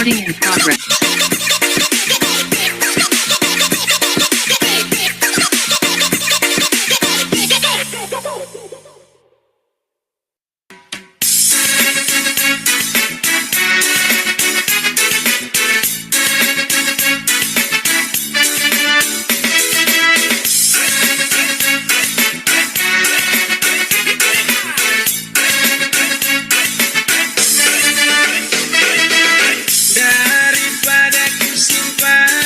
Recording in progress. Daripada ku simpan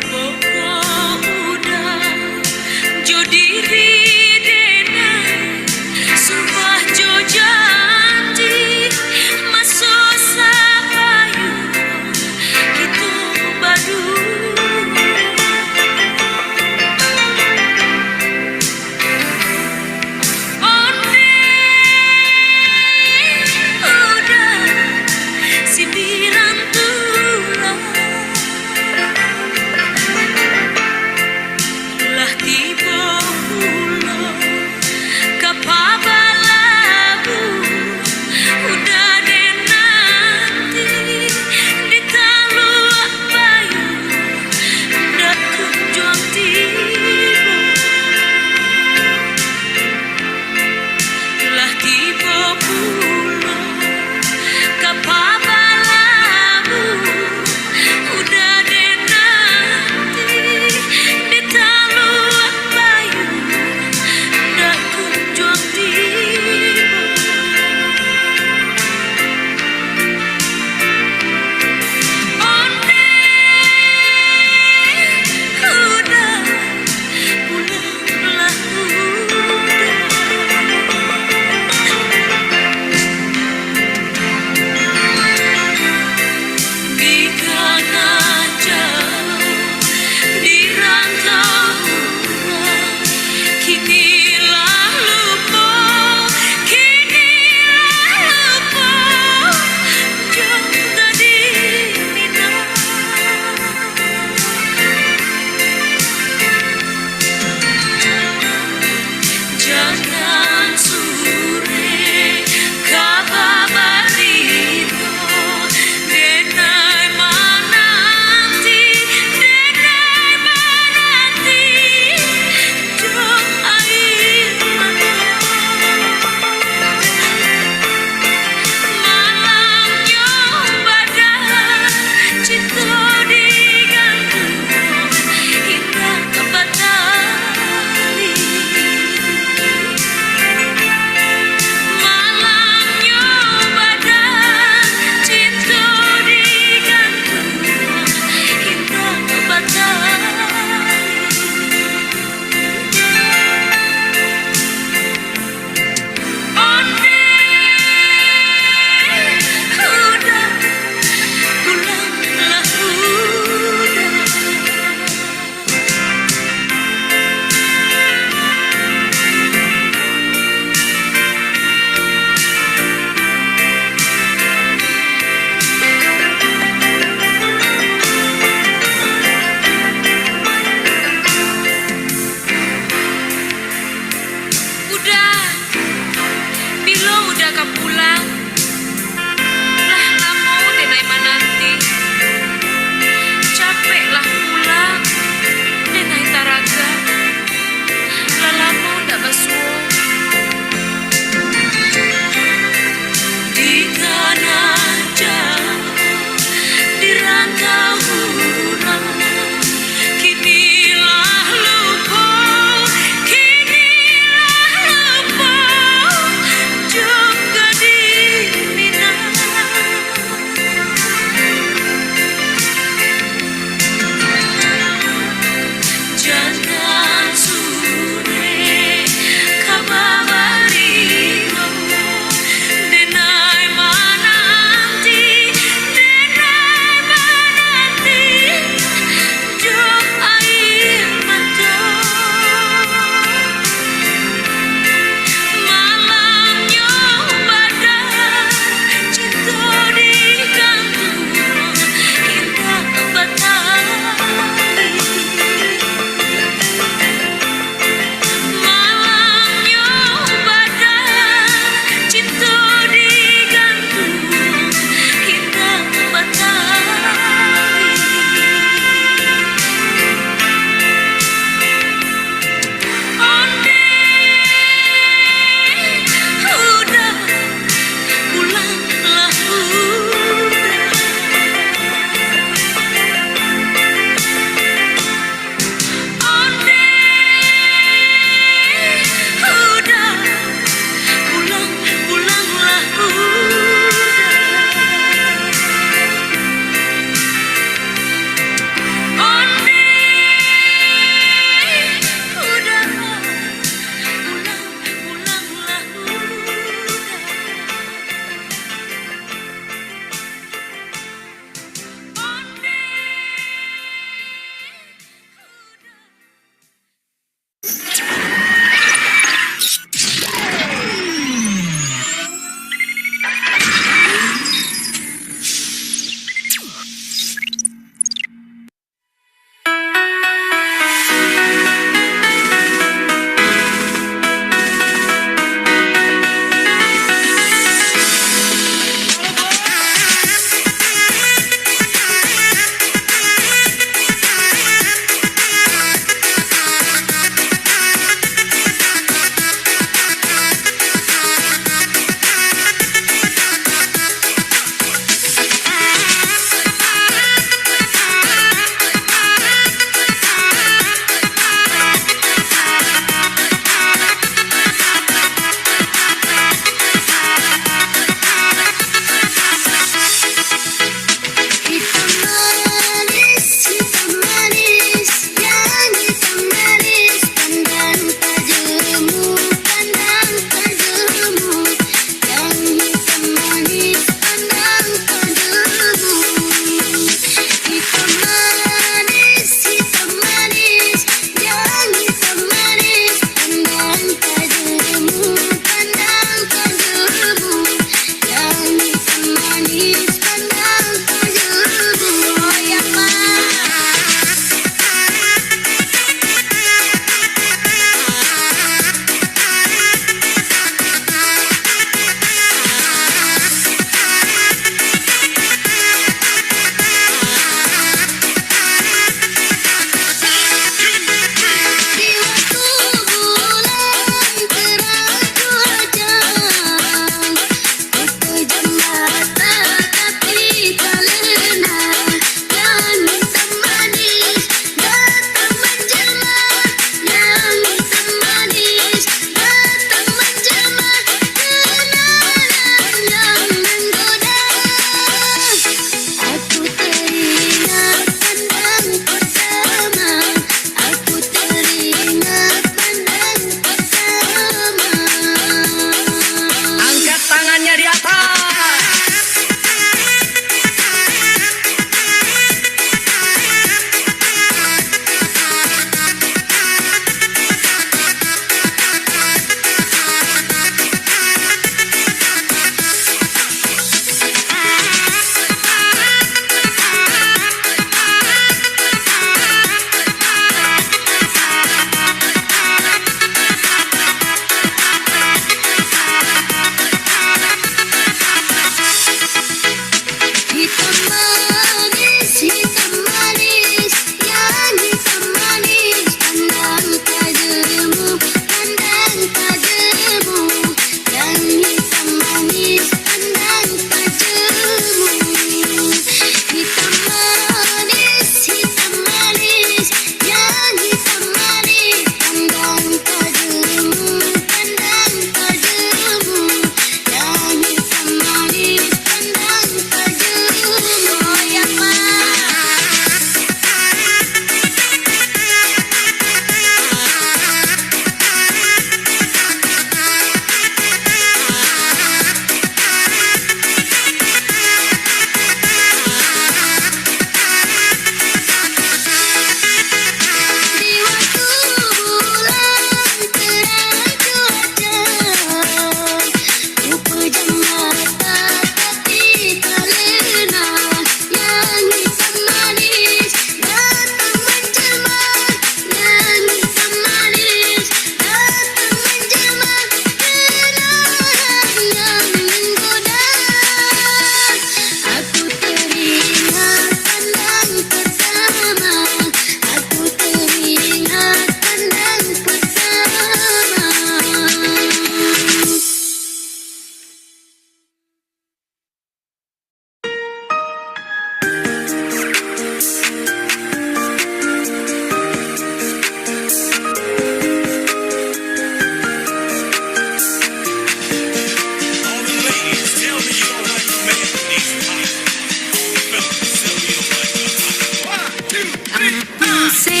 Apuse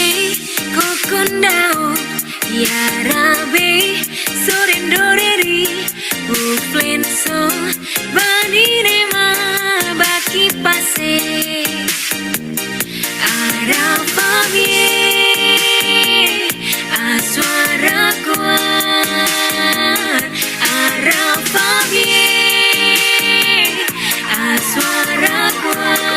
kokondao yarabe sorendoreri uflenso banirema baki pase arafabie aswara kuat arafabie aswara kuat.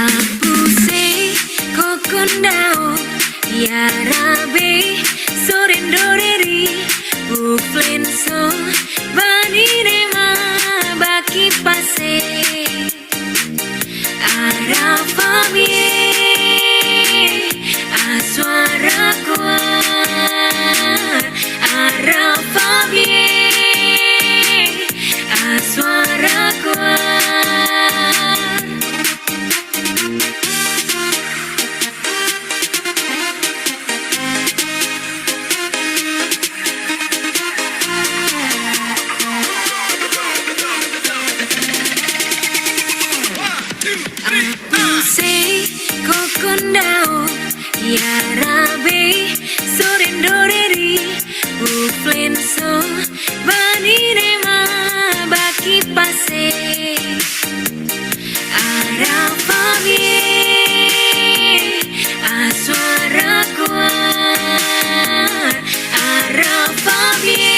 Apuse kokondao yarabe sorendoreri uflenso banirema baki pase arafabie aswara kuat arafabie aswara kuat. Apuse kokondao yarabe sorendoreri uflenso banirema baki pase arafabie aswara kuat arafabie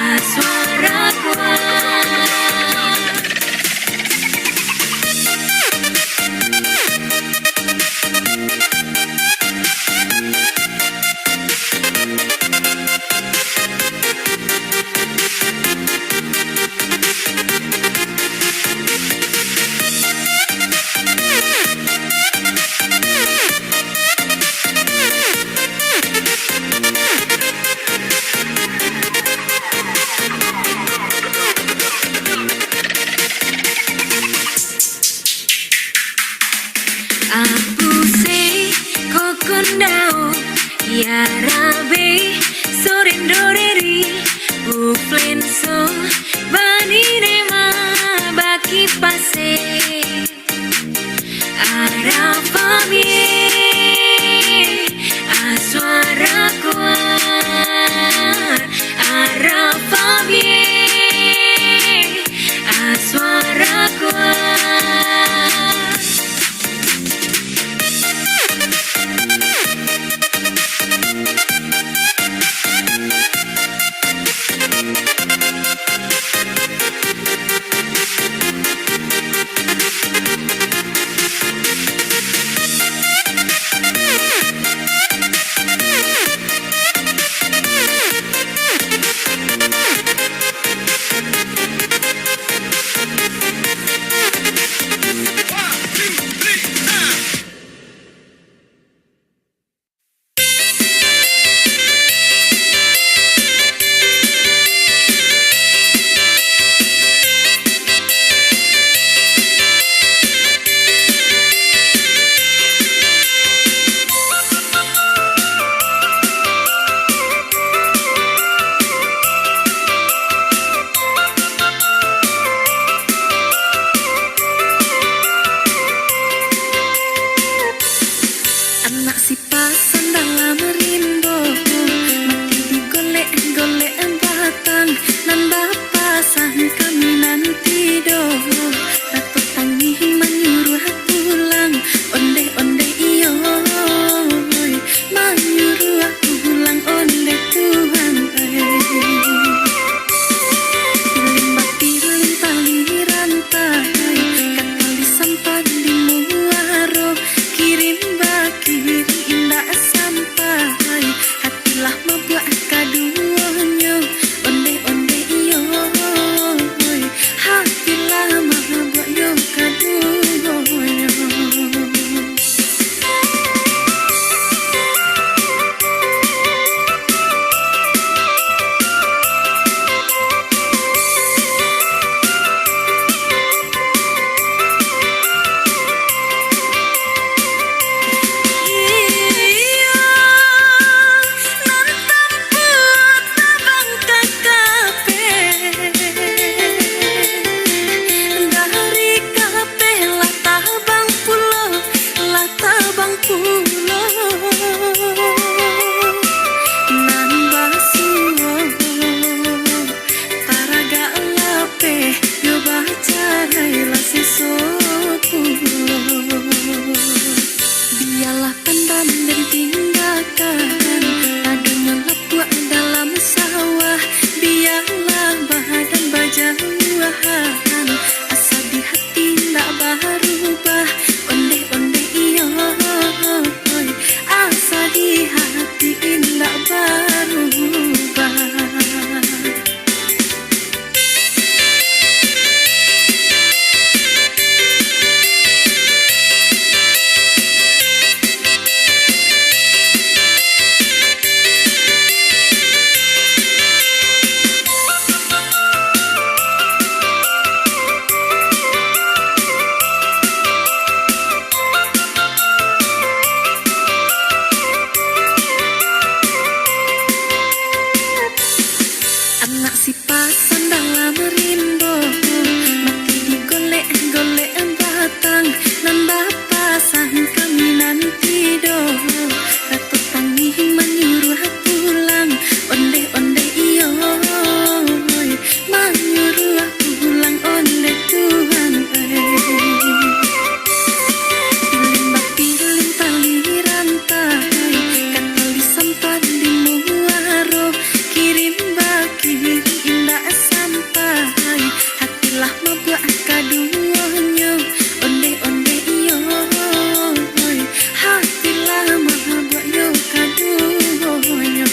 aswara kuat. Apuse kokondao yarabe sorendoreri uflenso banirema baki pase arafabie aswara kuat arafabie aswara kuat. tinggalkan. Ada ngelap buat dalam sawah, biarlah badan berjauhan. Asa di hati tak berubah, onde-onde iyo. Asa di hati tak berubah. Anak si pasan dalam rimbo, mati digolek-golek batang, nan bapasan kami nanti do. Ratu tangi menyuruh pulang, onde-onde iyo, menyuruh pulang onde Tuhan. Pilih pilih tali rantai, katali sampan di muaro, kirim kiri indah sampai, hatilah membuat kaduanya, onde-onde iyo, hatilah membuat yo kaduanya.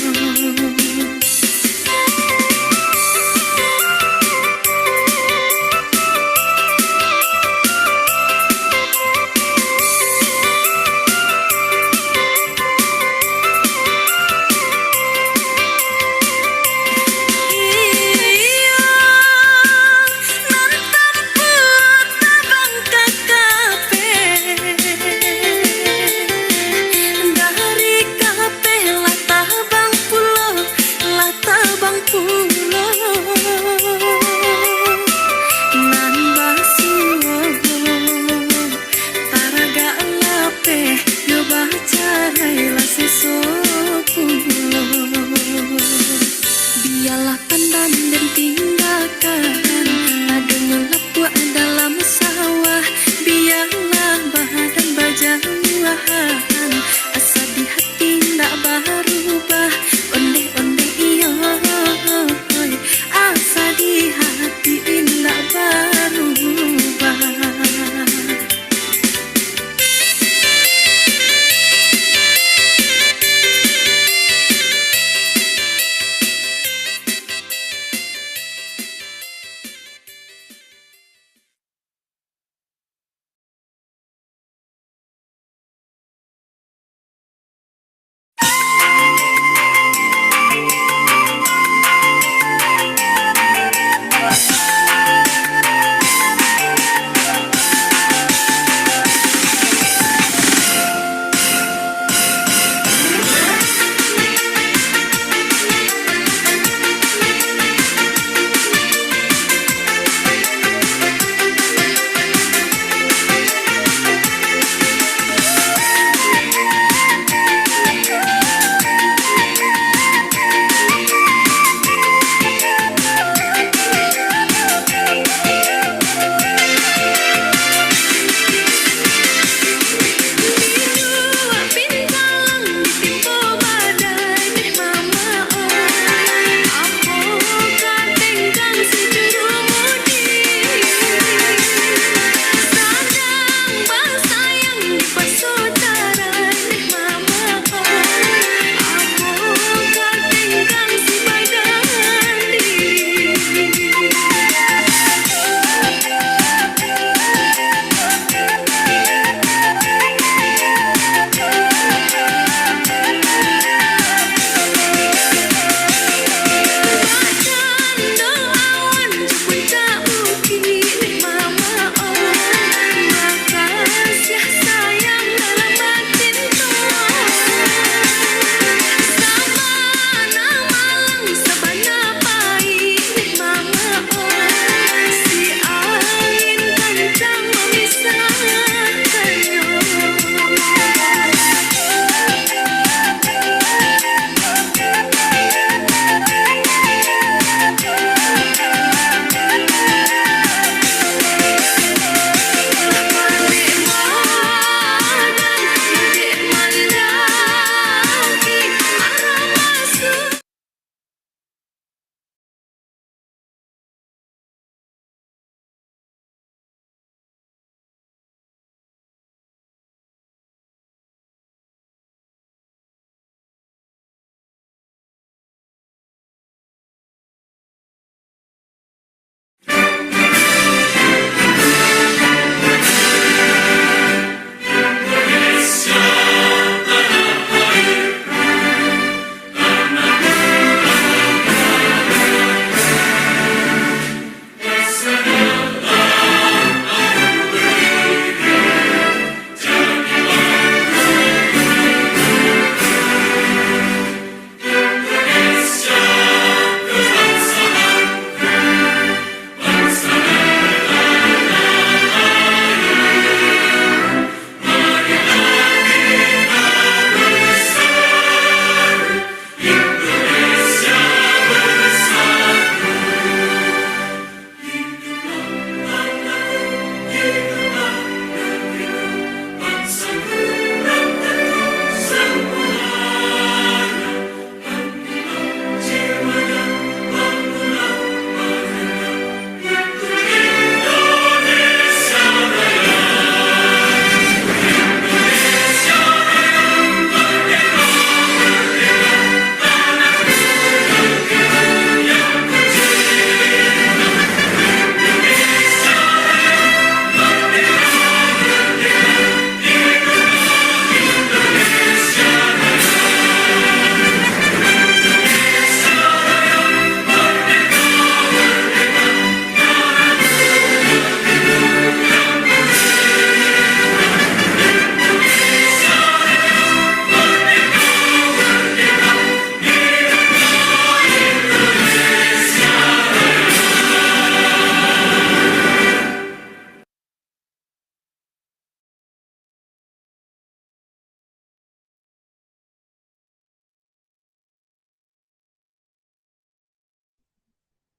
Biarlah pandan dan tinggalkan, ada ngelap buat dalam sawah, biarlah badan berjauhan. Asa di hati tak berubah, onde-onde iyo. Asa di hati tak berubah.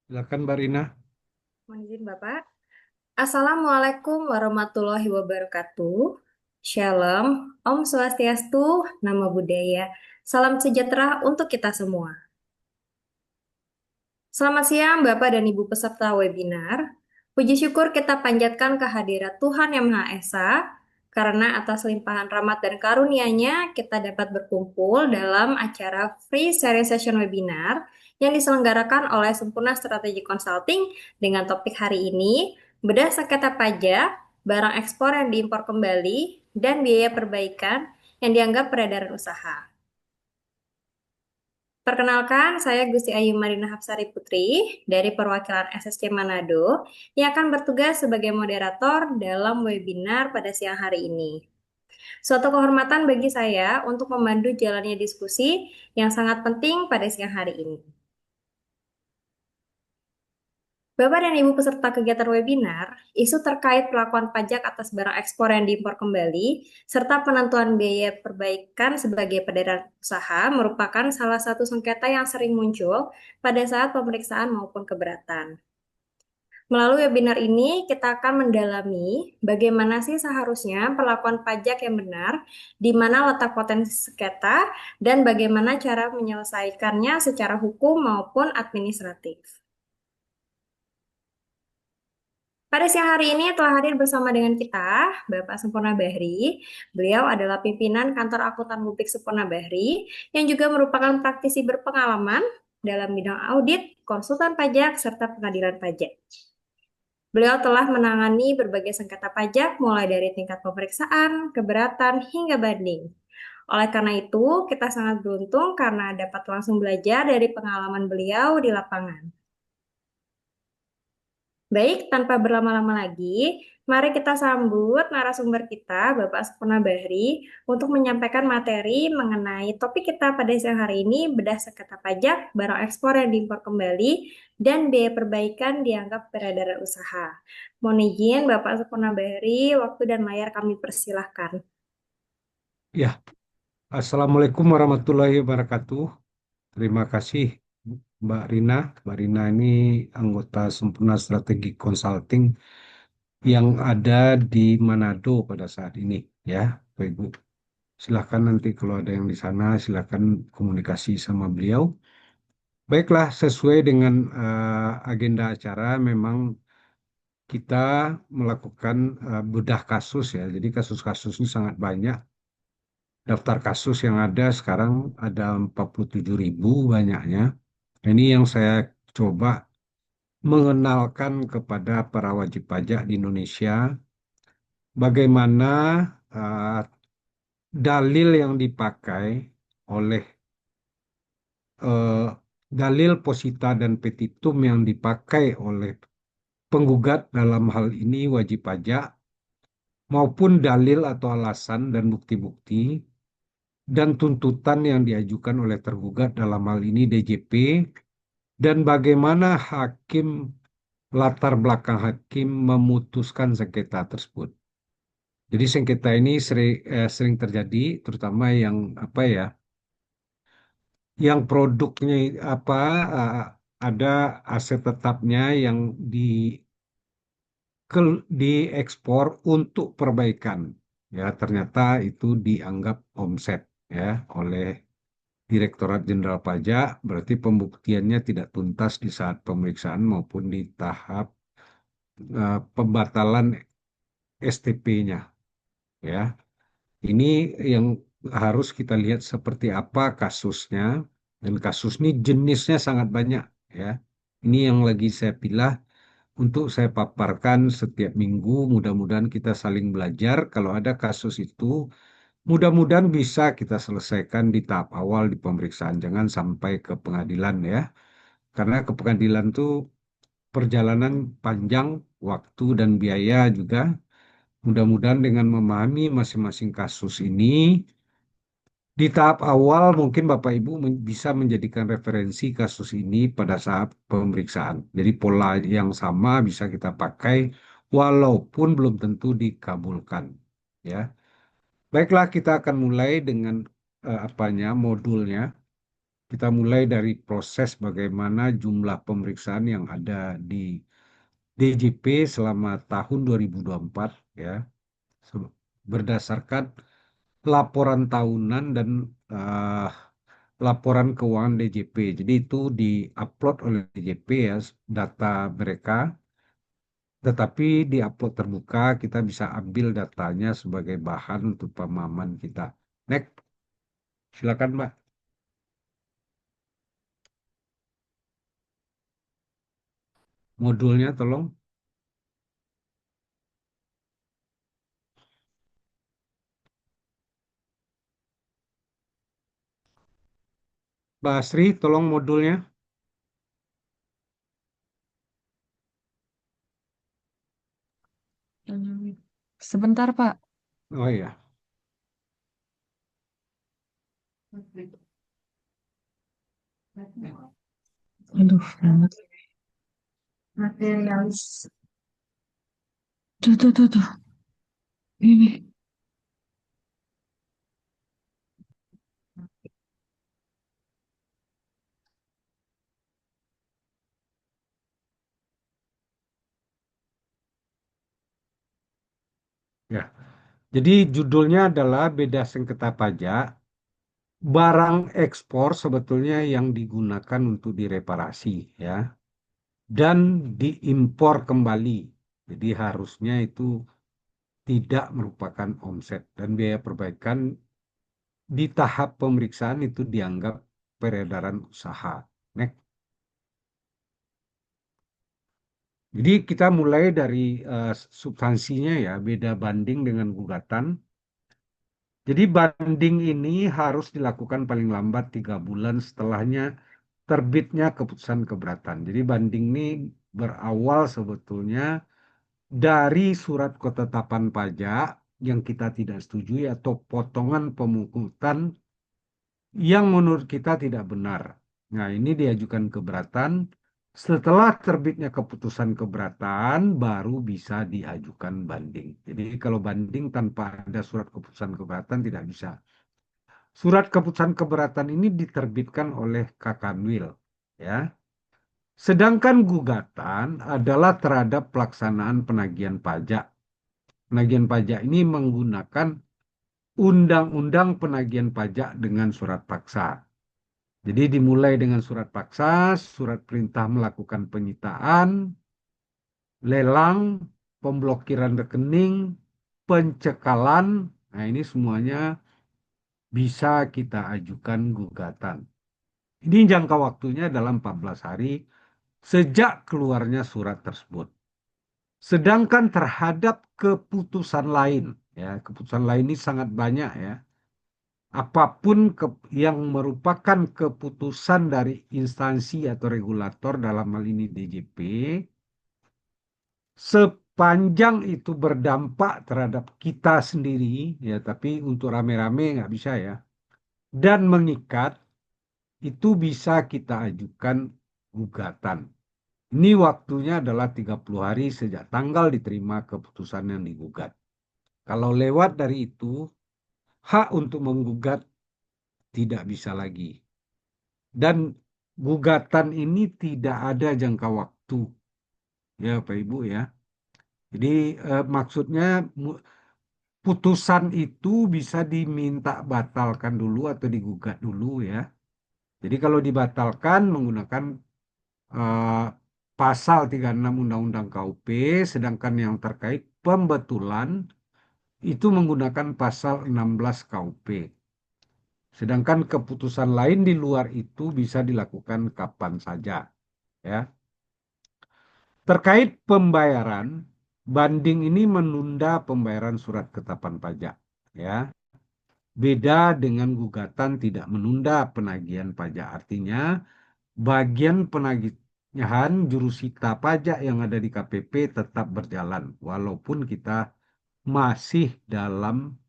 Silakan Mbak Rina. Mohon izin Bapak. Assalamualaikum warahmatullahi wabarakatuh. Shalom, Om Swastiastu, Namo Buddhaya. Salam sejahtera untuk kita semua. Selamat siang Bapak dan Ibu peserta webinar. Puji syukur kita panjatkan kehadirat Tuhan Yang Maha Esa, karena atas limpahan rahmat dan karunia-Nya kita dapat berkumpul dalam acara Free Sharing Session Webinar yang diselenggarakan oleh Sempurna Strategi Consulting dengan topik hari ini, bedah sengketa pajak, barang ekspor yang diimpor kembali, dan biaya perbaikan yang dianggap peredaran usaha. Perkenalkan, saya Gusti Ayu Marina Hapsari Putri dari perwakilan SSC Manado yang akan bertugas sebagai moderator dalam webinar pada siang hari ini. Suatu kehormatan bagi saya untuk memandu jalannya diskusi yang sangat penting pada siang hari ini. Bapak dan Ibu peserta kegiatan webinar, isu terkait pelakuan pajak atas barang ekspor yang diimpor kembali, serta penentuan biaya perbaikan sebagai peredaran usaha merupakan salah satu sengketa yang sering muncul pada saat pemeriksaan maupun keberatan. Melalui webinar ini, kita akan mendalami bagaimana sih seharusnya perlakuan pajak yang benar, di mana letak potensi sengketa, dan bagaimana cara menyelesaikannya secara hukum maupun administratif. Pada siang hari ini telah hadir bersama dengan kita Bapak Sempurna Bahri. Beliau adalah pimpinan kantor akuntan publik Sempurna Bahri yang juga merupakan praktisi berpengalaman dalam bidang audit, konsultan pajak, serta pengadilan pajak. Beliau telah menangani berbagai sengketa pajak mulai dari tingkat pemeriksaan, keberatan, hingga banding. Oleh karena itu, kita sangat beruntung karena dapat langsung belajar dari pengalaman beliau di lapangan. Baik, tanpa berlama-lama lagi, mari kita sambut narasumber kita, Bapak Sempurna Bahri, untuk menyampaikan materi mengenai topik kita pada siang hari ini, bedah sengketa pajak, barang ekspor yang diimpor kembali, dan biaya perbaikan dianggap peredaran usaha. Mohon izin, Bapak Sempurna Bahri, waktu dan layar kami persilahkan. Ya, Assalamualaikum warahmatullahi wabarakatuh. Terima kasih Mbak Rina. Mbak Rina ini anggota Sempurna Strategi Consulting yang ada di Manado pada saat ini. Ya, Bapak Ibu. Silahkan nanti kalau ada yang di sana, silahkan komunikasi sama beliau. Baiklah, sesuai dengan agenda acara, memang kita melakukan bedah kasus ya. Jadi kasus-kasus ini sangat banyak. Daftar kasus yang ada sekarang ada 47.000 banyaknya. Ini yang saya coba mengenalkan kepada para wajib pajak di Indonesia bagaimana uh, dalil yang dipakai oleh uh, dalil posita dan petitum yang dipakai oleh penggugat dalam hal ini wajib pajak maupun dalil atau alasan dan bukti-bukti dan tuntutan yang diajukan oleh tergugat dalam hal ini DJP dan bagaimana hakim latar belakang hakim memutuskan sengketa tersebut. Jadi sengketa ini sering terjadi, terutama yang apa ya, yang produknya apa eh, ada aset tetapnya yang diekspor untuk perbaikan. Ya, ternyata itu dianggap omset ya oleh Direktorat Jenderal Pajak, berarti pembuktiannya tidak tuntas di saat pemeriksaan maupun di tahap pembatalan STP-nya. Ya, ini yang harus kita lihat seperti apa kasusnya dan kasus ini jenisnya sangat banyak. Ya, ini yang lagi saya pilih untuk saya paparkan setiap minggu. Mudah-mudahan kita saling belajar. Kalau ada kasus itu, mudah-mudahan bisa kita selesaikan di tahap awal di pemeriksaan. Jangan sampai ke pengadilan ya. Karena ke pengadilan itu perjalanan panjang, waktu dan biaya juga. Mudah-mudahan dengan memahami masing-masing kasus ini, di tahap awal mungkin Bapak Ibu bisa menjadikan referensi kasus ini pada saat pemeriksaan. Jadi pola yang sama bisa kita pakai walaupun belum tentu dikabulkan. Ya, baiklah kita akan mulai dengan apanya modulnya. Kita mulai dari proses bagaimana jumlah pemeriksaan yang ada di DJP selama tahun 2024 ya, berdasarkan laporan tahunan dan eh, laporan keuangan DJP. Jadi itu diupload oleh DJP ya data mereka, tetapi diupload terbuka kita bisa ambil datanya sebagai bahan untuk pemahaman kita. Next, silakan Mbak. Modulnya tolong. Mbak Asri, tolong modulnya. Sebentar, Pak. Oh ya, Aduh, materialis. Tuh. Ini. ya. Jadi judulnya adalah beda sengketa pajak, barang ekspor sebetulnya yang digunakan untuk direparasi ya, dan diimpor kembali. Jadi harusnya itu tidak merupakan omset dan biaya perbaikan di tahap pemeriksaan itu dianggap peredaran usaha. Next. Jadi kita mulai dari substansinya ya, beda banding dengan gugatan. Jadi banding ini harus dilakukan paling lambat 3 bulan setelahnya terbitnya keputusan keberatan. Jadi banding ini berawal sebetulnya dari surat ketetapan pajak yang kita tidak setujui atau potongan pemungutan yang menurut kita tidak benar. Nah, ini diajukan keberatan. Setelah terbitnya keputusan keberatan, baru bisa diajukan banding. Jadi kalau banding tanpa ada surat keputusan keberatan tidak bisa. Surat keputusan keberatan ini diterbitkan oleh Kakanwil, ya. Sedangkan gugatan adalah terhadap pelaksanaan penagihan pajak. Penagihan pajak ini menggunakan Undang-Undang Penagihan Pajak dengan surat paksa. Jadi dimulai dengan surat paksa, surat perintah melakukan penyitaan, lelang, pemblokiran rekening, pencekalan. Nah, ini semuanya bisa kita ajukan gugatan. Ini jangka waktunya dalam 14 hari sejak keluarnya surat tersebut. Sedangkan terhadap keputusan lain, ya, keputusan lain ini sangat banyak ya. Apapun yang merupakan keputusan dari instansi atau regulator dalam hal ini DJP, sepanjang itu berdampak terhadap kita sendiri, ya, tapi untuk rame-rame nggak bisa ya, dan mengikat, itu bisa kita ajukan gugatan. Ini waktunya adalah 30 hari sejak tanggal diterima keputusan yang digugat. Kalau lewat dari itu, hak untuk menggugat tidak bisa lagi. Dan gugatan ini tidak ada jangka waktu. Ya, Pak Ibu ya. Jadi maksudnya putusan itu bisa diminta batalkan dulu atau digugat dulu ya. Jadi kalau dibatalkan menggunakan eh, pasal 36 Undang-Undang KUP, sedangkan yang terkait pembetulan itu menggunakan pasal 16 KUP. Sedangkan keputusan lain di luar itu bisa dilakukan kapan saja, ya. Terkait pembayaran, banding ini menunda pembayaran surat ketetapan pajak, ya. Beda dengan gugatan tidak menunda penagihan pajak. Artinya, bagian penagihan jurusita pajak yang ada di KPP tetap berjalan, walaupun kita masih dalam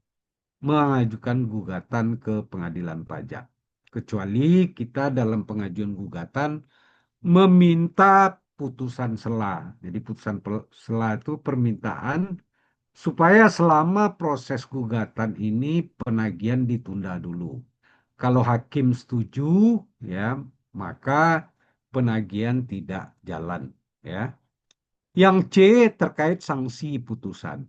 mengajukan gugatan ke pengadilan pajak. Kecuali kita dalam pengajuan gugatan meminta putusan sela. Jadi putusan sela itu permintaan supaya selama proses gugatan ini penagihan ditunda dulu. Kalau hakim setuju, ya, maka penagihan tidak jalan, ya. Yang C terkait sanksi putusan.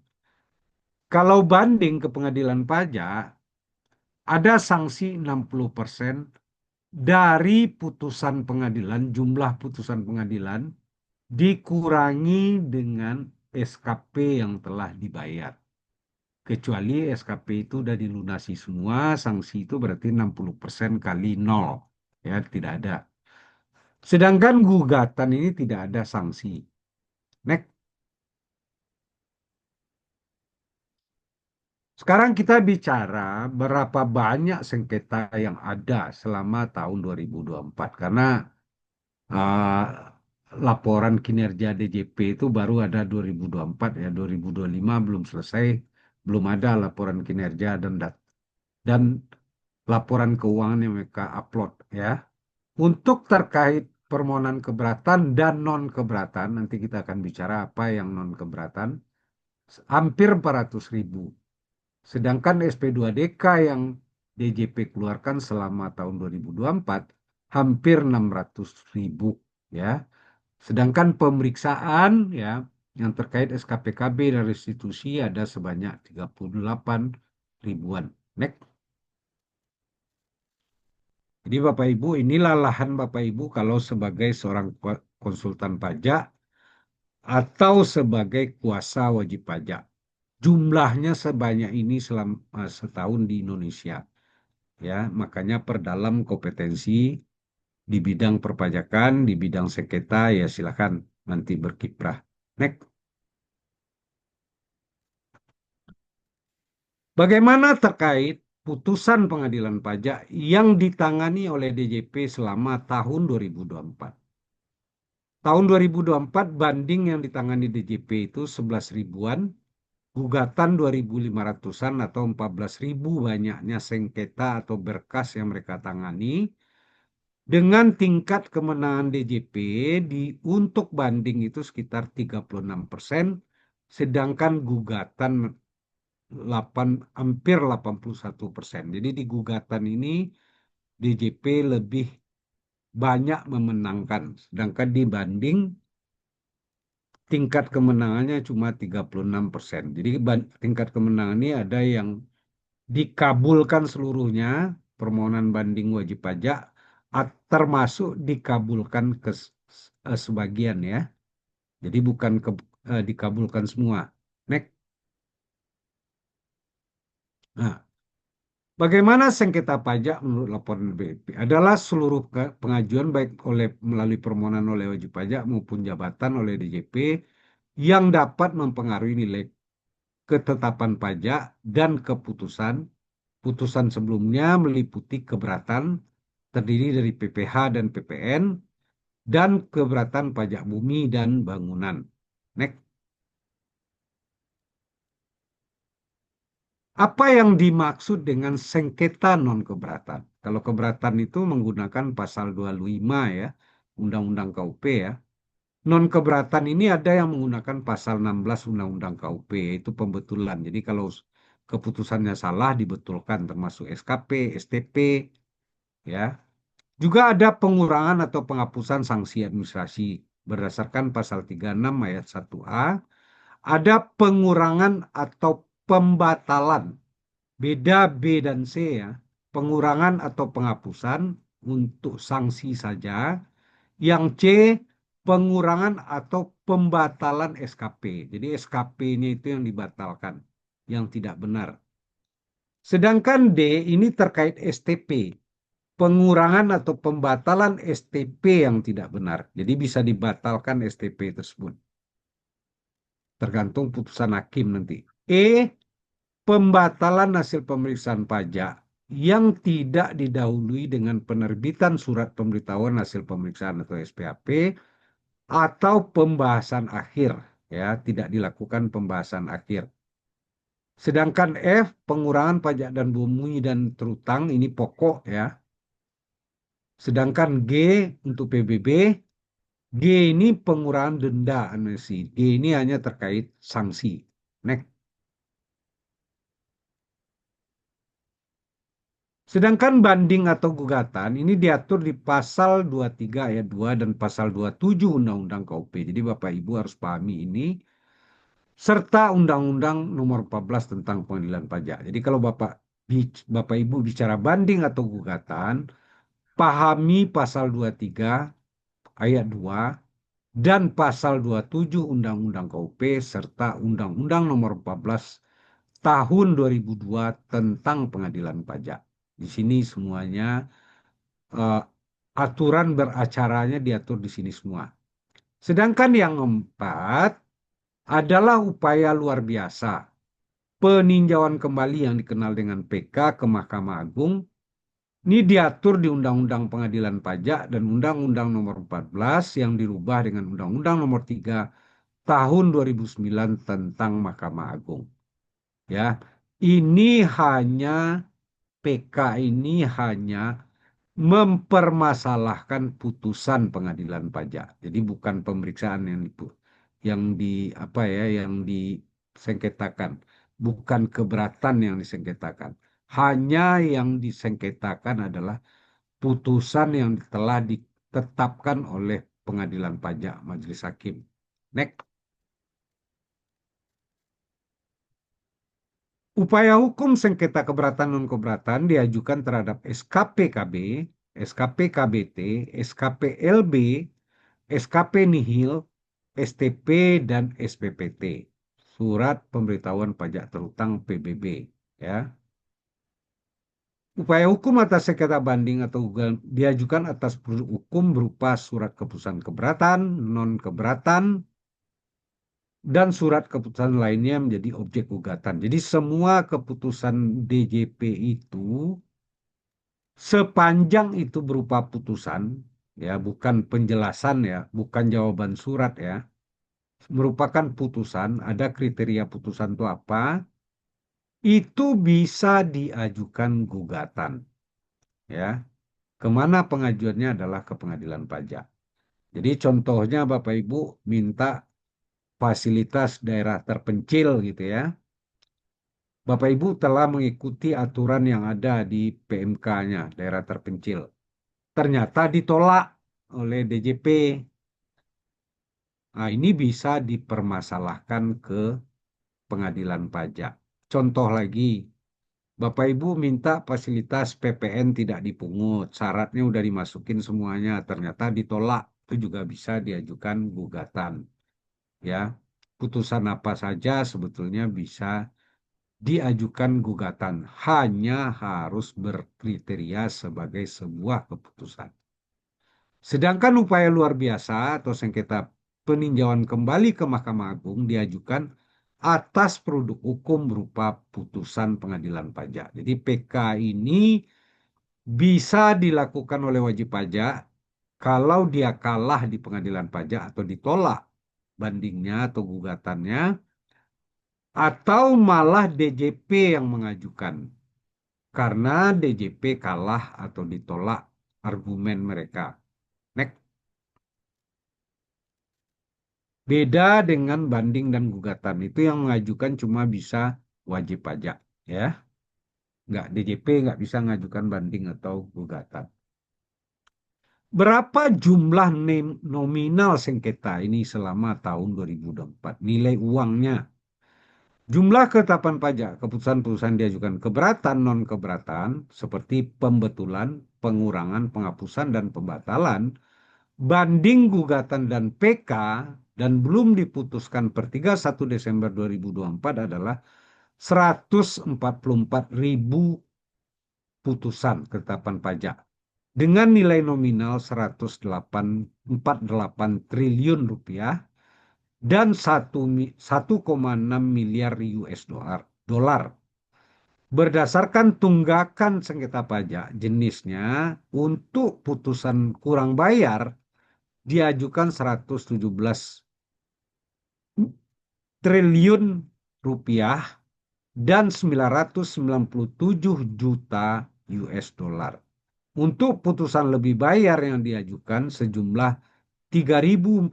Kalau banding ke pengadilan pajak, ada sanksi 60% dari putusan pengadilan, jumlah putusan pengadilan dikurangi dengan SKP yang telah dibayar. Kecuali SKP itu sudah dilunasi semua, sanksi itu berarti 60% kali 0. Ya, tidak ada. Sedangkan gugatan ini tidak ada sanksi. Next. Sekarang kita bicara berapa banyak sengketa yang ada selama tahun 2024. Karena uh, laporan kinerja DJP itu baru ada 2024, ya, 2025 belum selesai, belum ada laporan kinerja dan laporan keuangan yang mereka upload, ya. Untuk terkait permohonan keberatan dan non keberatan, nanti kita akan bicara apa yang non keberatan, hampir 400.000. Sedangkan SP2DK yang DJP keluarkan selama tahun 2024 hampir 600.000, ya. Sedangkan pemeriksaan, ya, yang terkait SKPKB dan restitusi ada sebanyak 38 ribuan. Next. Jadi Bapak Ibu, inilah lahan Bapak Ibu kalau sebagai seorang konsultan pajak atau sebagai kuasa wajib pajak. Jumlahnya sebanyak ini selama setahun di Indonesia. Ya, makanya perdalam kompetensi di bidang perpajakan, di bidang sengketa, ya silakan nanti berkiprah. Next. Bagaimana terkait putusan pengadilan pajak yang ditangani oleh DJP selama tahun 2024? Tahun 2024 banding yang ditangani DJP itu 11 ribuan, gugatan 2.500-an atau 14.000 banyaknya sengketa atau berkas yang mereka tangani, dengan tingkat kemenangan DJP untuk banding itu sekitar 36%, sedangkan gugatan hampir 81%. Jadi di gugatan ini DJP lebih banyak memenangkan, sedangkan di banding tingkat kemenangannya cuma 36%. Jadi tingkat kemenangan ini ada yang dikabulkan seluruhnya, permohonan banding wajib pajak, termasuk dikabulkan ke sebagian, ya. Jadi bukan dikabulkan semua. Next. Nah, bagaimana sengketa pajak menurut laporan BPP? Adalah seluruh pengajuan baik melalui permohonan oleh wajib pajak maupun jabatan oleh DJP yang dapat mempengaruhi nilai ketetapan pajak dan keputusan. Putusan sebelumnya meliputi keberatan terdiri dari PPH dan PPN dan keberatan pajak bumi dan bangunan. Next. Apa yang dimaksud dengan sengketa non keberatan? Kalau keberatan itu menggunakan pasal 25, ya, Undang-Undang KUP, ya. Non keberatan ini ada yang menggunakan pasal 16 Undang-Undang KUP, yaitu pembetulan. Jadi kalau keputusannya salah dibetulkan, termasuk SKP, STP, ya. Juga ada pengurangan atau penghapusan sanksi administrasi berdasarkan pasal 36 ayat 1A. Ada pengurangan atau pembatalan. Beda B dan C, ya. Pengurangan atau penghapusan untuk sanksi saja. Yang C, pengurangan atau pembatalan SKP. Jadi SKP-nya itu yang dibatalkan, yang tidak benar. Sedangkan D ini terkait STP. Pengurangan atau pembatalan STP yang tidak benar. Jadi bisa dibatalkan STP tersebut. Tergantung putusan hakim nanti. E, pembatalan hasil pemeriksaan pajak yang tidak didahului dengan penerbitan surat pemberitahuan hasil pemeriksaan atau SPAP atau pembahasan akhir, ya, tidak dilakukan pembahasan akhir. Sedangkan F, pengurangan pajak dan bumi dan terutang, ini pokok, ya. Sedangkan G untuk PBB, G ini pengurangan denda amnesti. G ini hanya terkait sanksi. Next. Sedangkan banding atau gugatan ini diatur di pasal 23 ayat 2 dan pasal 27 Undang-Undang KUP. Jadi Bapak Ibu harus pahami ini serta Undang-Undang Nomor 14 tentang Pengadilan Pajak. Jadi kalau Bapak Ibu bicara banding atau gugatan, pahami pasal 23 ayat 2 dan pasal 27 Undang-Undang KUP serta Undang-Undang Nomor 14 tahun 2002 tentang Pengadilan Pajak. Di sini semuanya aturan beracaranya diatur di sini semua. Sedangkan yang keempat adalah upaya luar biasa. Peninjauan kembali yang dikenal dengan PK ke Mahkamah Agung. Ini diatur di Undang-Undang Pengadilan Pajak dan Undang-Undang Nomor 14 yang dirubah dengan Undang-Undang Nomor 3 tahun 2009 tentang Mahkamah Agung. Ya, ini hanya PK ini hanya mempermasalahkan putusan pengadilan pajak. Jadi bukan pemeriksaan yang disengketakan, bukan keberatan yang disengketakan. Hanya yang disengketakan adalah putusan yang telah ditetapkan oleh pengadilan pajak majelis hakim. Next. Upaya hukum sengketa keberatan non-keberatan diajukan terhadap SKPKB, SKPKBT, SKPLB, SKP nihil, STP, dan SPPT. Surat Pemberitahuan Pajak Terutang PBB. Ya. Upaya hukum atas sengketa banding atau diajukan atas produk hukum berupa surat keputusan keberatan, non-keberatan, dan surat keputusan lainnya menjadi objek gugatan. Jadi semua keputusan DJP itu sepanjang itu berupa putusan, ya bukan penjelasan ya, bukan jawaban surat ya, merupakan putusan, ada kriteria putusan itu apa, itu bisa diajukan gugatan. Ya, kemana pengajuannya adalah ke pengadilan pajak. Jadi contohnya Bapak Ibu minta fasilitas daerah terpencil gitu ya. Bapak Ibu telah mengikuti aturan yang ada di PMK-nya, daerah terpencil. Ternyata ditolak oleh DJP. Nah, ini bisa dipermasalahkan ke pengadilan pajak. Contoh lagi, Bapak Ibu minta fasilitas PPN tidak dipungut, syaratnya udah dimasukin semuanya, ternyata ditolak, itu juga bisa diajukan gugatan. Ya, putusan apa saja sebetulnya bisa diajukan gugatan, hanya harus berkriteria sebagai sebuah keputusan. Sedangkan upaya luar biasa atau sengketa peninjauan kembali ke Mahkamah Agung diajukan atas produk hukum berupa putusan pengadilan pajak. Jadi PK ini bisa dilakukan oleh wajib pajak kalau dia kalah di pengadilan pajak atau ditolak bandingnya atau gugatannya, atau malah DJP yang mengajukan. Karena DJP kalah atau ditolak argumen mereka. Next. Beda dengan banding dan gugatan. Itu yang mengajukan cuma bisa wajib pajak. Ya. Nggak, DJP nggak bisa mengajukan banding atau gugatan. Berapa jumlah nominal sengketa ini selama tahun 2024? Nilai uangnya. Jumlah ketetapan pajak, keputusan-keputusan diajukan keberatan, non-keberatan, seperti pembetulan, pengurangan, penghapusan, dan pembatalan, banding gugatan dan PK, dan belum diputuskan per 31 Desember 2024 adalah 144.000 putusan ketetapan pajak dengan nilai nominal 148 triliun rupiah dan 1,6 miliar US dolar. Berdasarkan tunggakan sengketa pajak jenisnya untuk putusan kurang bayar diajukan 117 triliun rupiah dan 997 juta US dolar. Untuk putusan lebih bayar yang diajukan sejumlah 3.487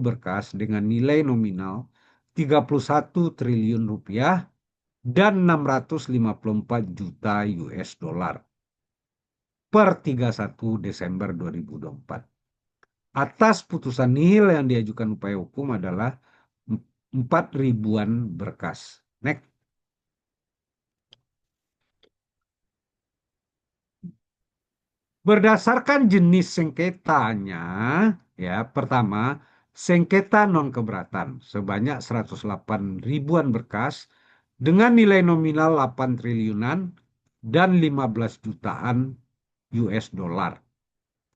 berkas dengan nilai nominal 31 triliun rupiah dan 654 juta US dollar per 31 Desember 2024. Atas putusan nihil yang diajukan upaya hukum adalah 4 ribuan berkas. Next. Berdasarkan jenis sengketanya, ya, pertama, sengketa non keberatan sebanyak 108 ribuan berkas dengan nilai nominal 8 triliunan dan 15 jutaan US dollar.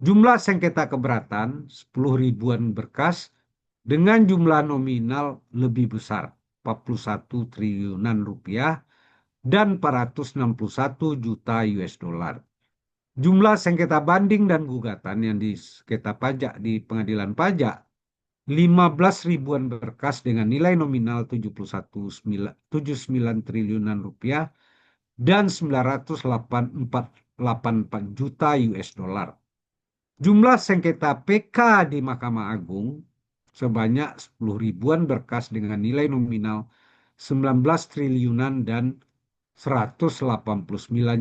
Jumlah sengketa keberatan 10 ribuan berkas dengan jumlah nominal lebih besar, 41 triliunan rupiah dan 461 juta US dollar. Jumlah sengketa banding dan gugatan yang di sengketa pajak di pengadilan pajak 15 ribuan berkas dengan nilai nominal 79 triliunan rupiah dan 984 juta US dollar. Jumlah sengketa PK di Mahkamah Agung sebanyak 10 ribuan berkas dengan nilai nominal 19 triliunan dan 189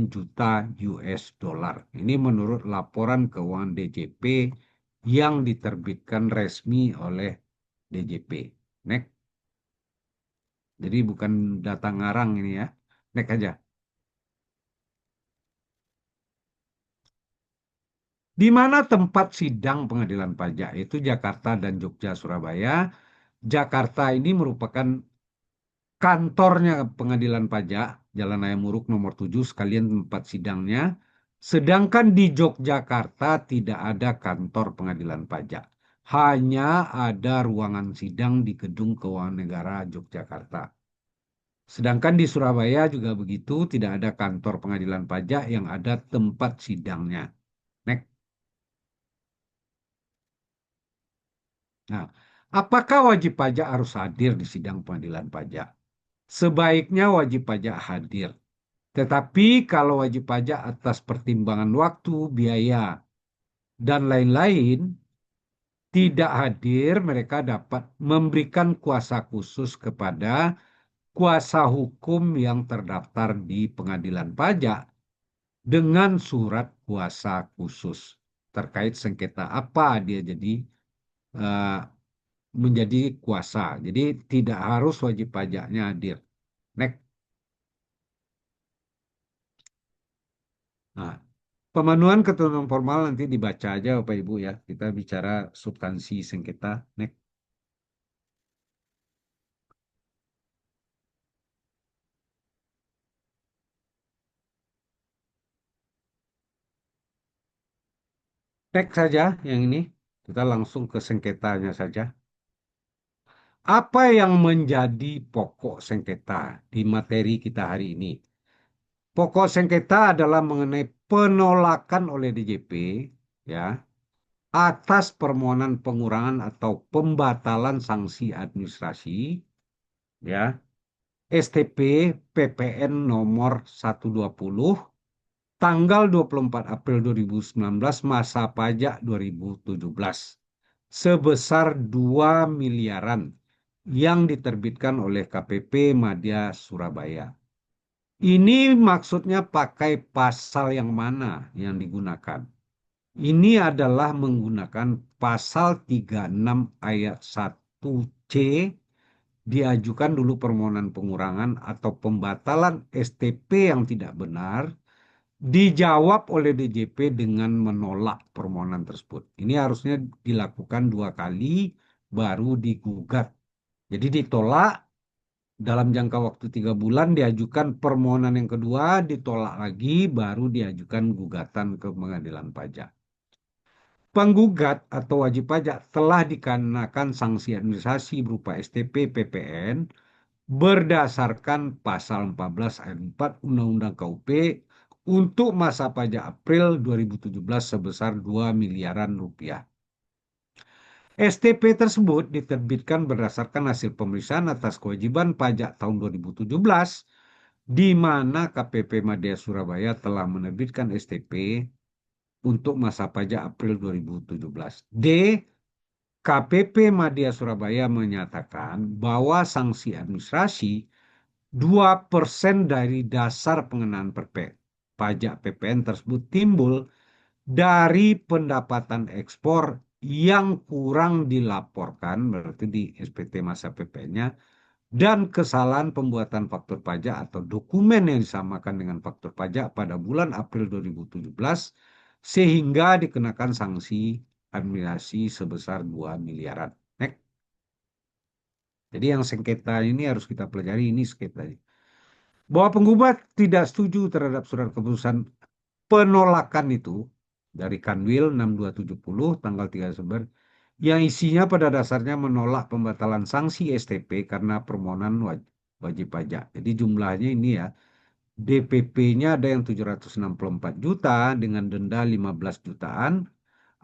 juta US dollar. Ini menurut laporan keuangan DJP yang diterbitkan resmi oleh DJP. Next. Jadi bukan data ngarang ini ya. Next aja. Di mana tempat sidang pengadilan pajak itu Jakarta dan Jogja, Surabaya. Jakarta ini merupakan kantornya pengadilan pajak, Jalan Raya Muruk nomor 7, sekalian tempat sidangnya. Sedangkan di Yogyakarta tidak ada kantor pengadilan pajak. Hanya ada ruangan sidang di Gedung Keuangan Negara Yogyakarta. Sedangkan di Surabaya juga begitu, tidak ada kantor pengadilan pajak yang ada tempat sidangnya. Next. Nah, apakah wajib pajak harus hadir di sidang pengadilan pajak? Sebaiknya wajib pajak hadir. Tetapi kalau wajib pajak atas pertimbangan waktu, biaya, dan lain-lain tidak hadir, mereka dapat memberikan kuasa khusus kepada kuasa hukum yang terdaftar di pengadilan pajak dengan surat kuasa khusus terkait sengketa apa dia jadi menjadi kuasa. Jadi tidak harus wajib pajaknya hadir. Next. Nah, pemenuhan ketentuan formal nanti dibaca aja Bapak Ibu ya. Kita bicara substansi sengketa. Next. Teks saja yang ini. Kita langsung ke sengketanya saja. Apa yang menjadi pokok sengketa di materi kita hari ini? Pokok sengketa adalah mengenai penolakan oleh DJP ya atas permohonan pengurangan atau pembatalan sanksi administrasi ya STP PPN nomor 120 tanggal 24 April 2019 masa pajak 2017 sebesar 2 miliaran yang diterbitkan oleh KPP Madya Surabaya. Ini maksudnya pakai pasal yang mana yang digunakan? Ini adalah menggunakan pasal 36 ayat 1C diajukan dulu permohonan pengurangan atau pembatalan STP yang tidak benar dijawab oleh DJP dengan menolak permohonan tersebut. Ini harusnya dilakukan 2 kali baru digugat. Jadi ditolak dalam jangka waktu 3 bulan, diajukan permohonan yang kedua, ditolak lagi, baru diajukan gugatan ke pengadilan pajak. Penggugat atau wajib pajak telah dikenakan sanksi administrasi berupa STP PPN berdasarkan pasal 14 ayat 4 Undang-Undang KUP untuk masa pajak April 2017 sebesar 2 miliaran rupiah. STP tersebut diterbitkan berdasarkan hasil pemeriksaan atas kewajiban pajak tahun 2017 di mana KPP Madya Surabaya telah menerbitkan STP untuk masa pajak April 2017. D. KPP Madya Surabaya menyatakan bahwa sanksi administrasi 2% dari dasar pengenaan pajak PPN tersebut timbul dari pendapatan ekspor yang kurang dilaporkan, berarti di SPT masa PPN-nya, dan kesalahan pembuatan faktur pajak atau dokumen yang disamakan dengan faktur pajak pada bulan April 2017, sehingga dikenakan sanksi administrasi sebesar 2 miliaran. Next. Jadi yang sengketa ini harus kita pelajari, ini sengketanya. Bahwa penggugat tidak setuju terhadap surat keputusan penolakan itu dari Kanwil 6270 tanggal 3 Desember yang isinya pada dasarnya menolak pembatalan sanksi STP karena permohonan wajib pajak. Jadi jumlahnya ini ya, DPP-nya ada yang 764 juta dengan denda 15 jutaan,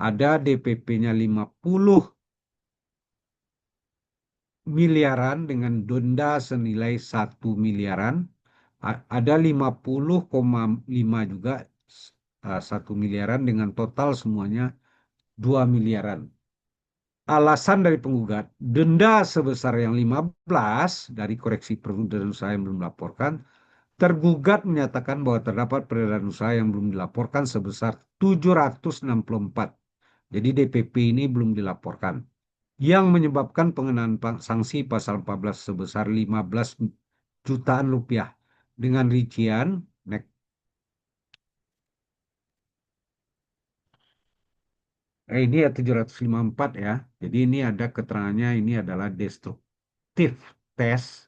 ada DPP-nya 50 miliaran dengan denda senilai 1 miliaran, ada 50,5 juga 1 miliaran dengan total semuanya 2 miliaran. Alasan dari penggugat, denda sebesar yang 15 dari koreksi peredaran usaha yang belum dilaporkan, tergugat menyatakan bahwa terdapat peredaran usaha yang belum dilaporkan sebesar 764. Jadi DPP ini belum dilaporkan. Yang menyebabkan pengenaan sanksi pasal 14 sebesar 15 jutaan rupiah. Dengan rincian, ini ya 754 ya. Jadi ini ada keterangannya, ini adalah destruktif tes,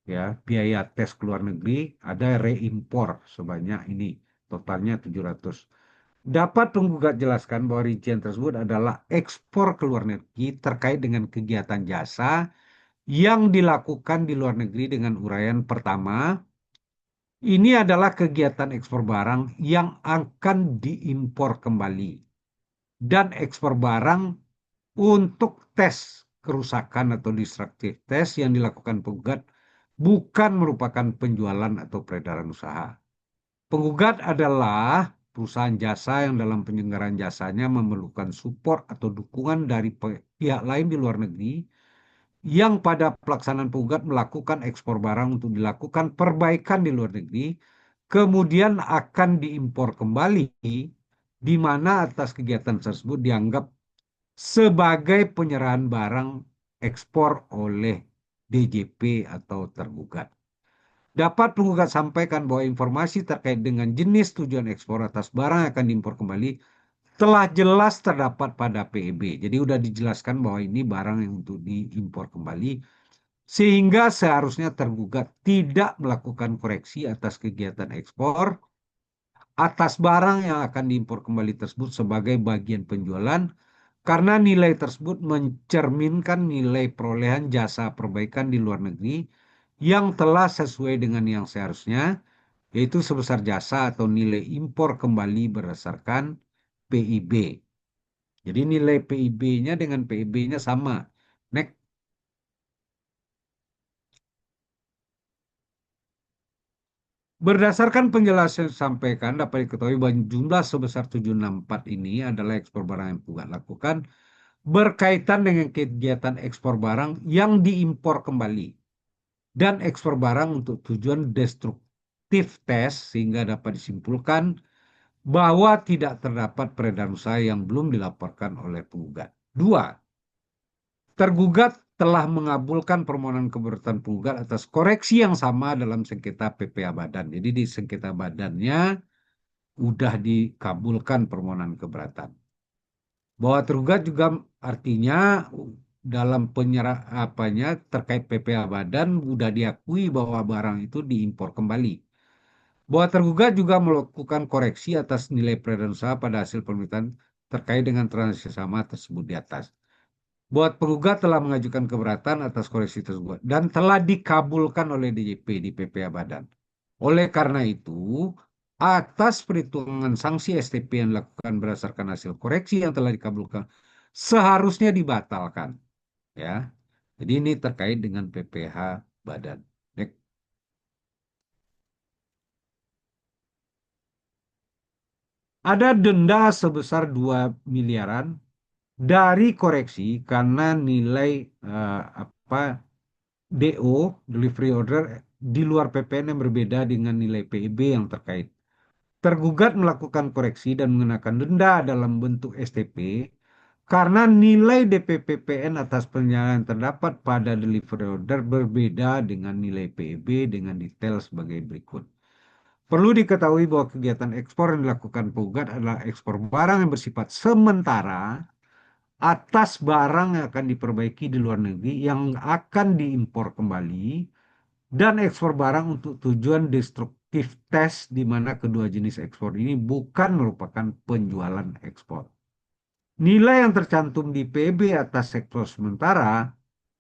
ya, biaya tes ke luar negeri, ada reimpor sebanyak ini, totalnya 700. Dapat penggugat jelaskan bahwa rincian tersebut adalah ekspor ke luar negeri terkait dengan kegiatan jasa yang dilakukan di luar negeri dengan uraian pertama. Ini adalah kegiatan ekspor barang yang akan diimpor kembali dan ekspor barang untuk tes kerusakan atau destructive test yang dilakukan penggugat bukan merupakan penjualan atau peredaran usaha. Penggugat adalah perusahaan jasa yang dalam penyelenggaraan jasanya memerlukan support atau dukungan dari pihak lain di luar negeri yang pada pelaksanaan penggugat melakukan ekspor barang untuk dilakukan perbaikan di luar negeri, kemudian akan diimpor kembali, di mana atas kegiatan tersebut dianggap sebagai penyerahan barang ekspor oleh DJP atau tergugat. Dapat penggugat sampaikan bahwa informasi terkait dengan jenis tujuan ekspor atas barang yang akan diimpor kembali telah jelas terdapat pada PEB. Jadi sudah dijelaskan bahwa ini barang yang untuk diimpor kembali, sehingga seharusnya tergugat tidak melakukan koreksi atas kegiatan ekspor atas barang yang akan diimpor kembali tersebut sebagai bagian penjualan, karena nilai tersebut mencerminkan nilai perolehan jasa perbaikan di luar negeri yang telah sesuai dengan yang seharusnya, yaitu sebesar jasa atau nilai impor kembali berdasarkan PIB. Jadi nilai PIB-nya dengan PIB-nya sama. Next. Berdasarkan penjelasan yang disampaikan, dapat diketahui bahwa jumlah sebesar 764 ini adalah ekspor barang yang penggugat lakukan berkaitan dengan kegiatan ekspor barang yang diimpor kembali dan ekspor barang untuk tujuan destruktif test, sehingga dapat disimpulkan bahwa tidak terdapat peredaran usaha yang belum dilaporkan oleh penggugat. 2. Tergugat telah mengabulkan permohonan keberatan penggugat atas koreksi yang sama dalam sengketa PPA Badan. Jadi di sengketa badannya udah dikabulkan permohonan keberatan. Bahwa tergugat juga artinya dalam terkait PPA Badan udah diakui bahwa barang itu diimpor kembali. Bahwa tergugat juga melakukan koreksi atas nilai peredaran usaha pada hasil permintaan terkait dengan transaksi sama tersebut di atas. Buat penggugat telah mengajukan keberatan atas koreksi tersebut dan telah dikabulkan oleh DJP di PPA Badan. Oleh karena itu, atas perhitungan sanksi STP yang dilakukan berdasarkan hasil koreksi yang telah dikabulkan seharusnya dibatalkan. Ya, jadi ini terkait dengan PPh Badan. Next. Ada denda sebesar 2 miliaran dari koreksi karena nilai DO, delivery order, di luar PPN yang berbeda dengan nilai PEB yang terkait. Tergugat melakukan koreksi dan mengenakan denda dalam bentuk STP karena nilai DP PPN atas penyalahan yang terdapat pada delivery order berbeda dengan nilai PEB dengan detail sebagai berikut. Perlu diketahui bahwa kegiatan ekspor yang dilakukan penggugat adalah ekspor barang yang bersifat sementara atas barang yang akan diperbaiki di luar negeri yang akan diimpor kembali dan ekspor barang untuk tujuan destruktif tes di mana kedua jenis ekspor ini bukan merupakan penjualan ekspor. Nilai yang tercantum di PB atas sektor sementara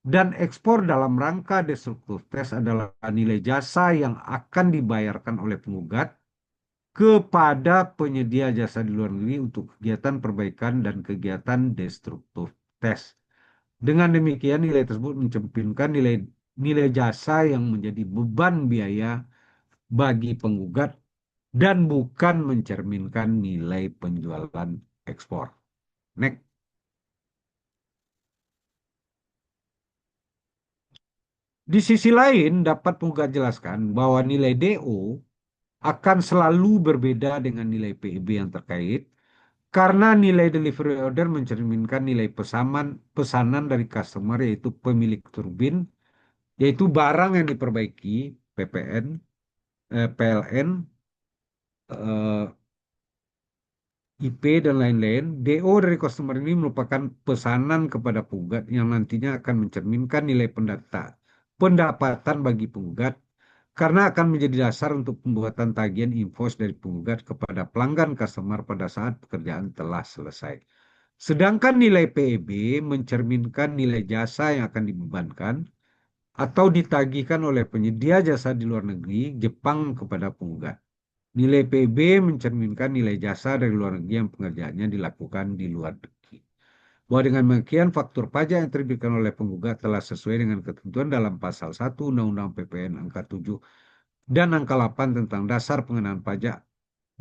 dan ekspor dalam rangka destruktif tes adalah nilai jasa yang akan dibayarkan oleh penggugat kepada penyedia jasa di luar negeri untuk kegiatan perbaikan dan kegiatan destruktif tes. Dengan demikian nilai tersebut mencerminkan nilai jasa yang menjadi beban biaya bagi penggugat dan bukan mencerminkan nilai penjualan ekspor. Next. Di sisi lain, dapat penggugat jelaskan bahwa nilai DO akan selalu berbeda dengan nilai PEB yang terkait karena nilai delivery order mencerminkan nilai pesanan dari customer yaitu pemilik turbin, yaitu barang yang diperbaiki, PPN, PLN, IP, dan lain-lain. DO dari customer ini merupakan pesanan kepada penggugat yang nantinya akan mencerminkan nilai pendapatan bagi penggugat karena akan menjadi dasar untuk pembuatan tagihan invoice dari penggugat kepada pelanggan customer pada saat pekerjaan telah selesai. Sedangkan nilai PEB mencerminkan nilai jasa yang akan dibebankan atau ditagihkan oleh penyedia jasa di luar negeri, Jepang, kepada penggugat. Nilai PEB mencerminkan nilai jasa dari luar negeri yang pengerjaannya dilakukan di luar negeri. Bahwa dengan demikian faktur pajak yang diterbitkan oleh penggugat telah sesuai dengan ketentuan dalam pasal 1 Undang-Undang PPN angka 7 dan angka 8 tentang dasar pengenaan pajak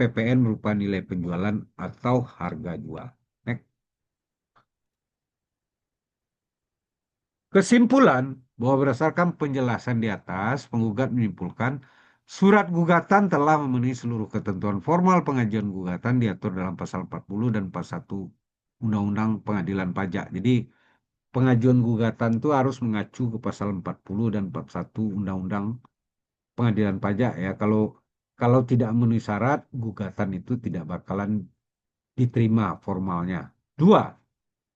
PPN berupa nilai penjualan atau harga jual. Next. Kesimpulan bahwa berdasarkan penjelasan di atas, penggugat menyimpulkan surat gugatan telah memenuhi seluruh ketentuan formal pengajuan gugatan diatur dalam pasal 40 dan 41 Undang-Undang Pengadilan Pajak. Jadi pengajuan gugatan itu harus mengacu ke pasal 40 dan 41 Undang-Undang Pengadilan Pajak ya. Kalau tidak memenuhi syarat, gugatan itu tidak bakalan diterima formalnya. Dua,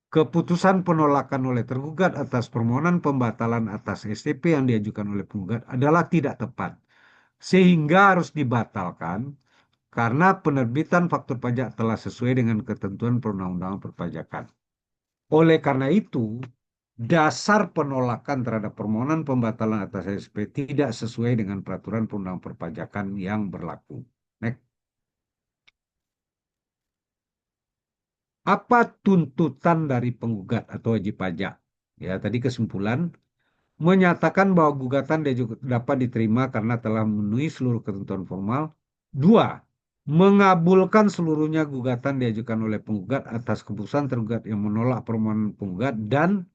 keputusan penolakan oleh tergugat atas permohonan pembatalan atas STP yang diajukan oleh penggugat adalah tidak tepat, sehingga harus dibatalkan karena penerbitan faktur pajak telah sesuai dengan ketentuan perundang-undangan perpajakan. Oleh karena itu, dasar penolakan terhadap permohonan pembatalan atas STP tidak sesuai dengan peraturan perundang-undangan perpajakan yang berlaku. Next. Apa tuntutan dari penggugat atau wajib pajak? Ya, tadi kesimpulan menyatakan bahwa gugatan dapat diterima karena telah memenuhi seluruh ketentuan formal. Dua, mengabulkan seluruhnya gugatan diajukan oleh penggugat atas keputusan tergugat yang menolak permohonan penggugat. Dan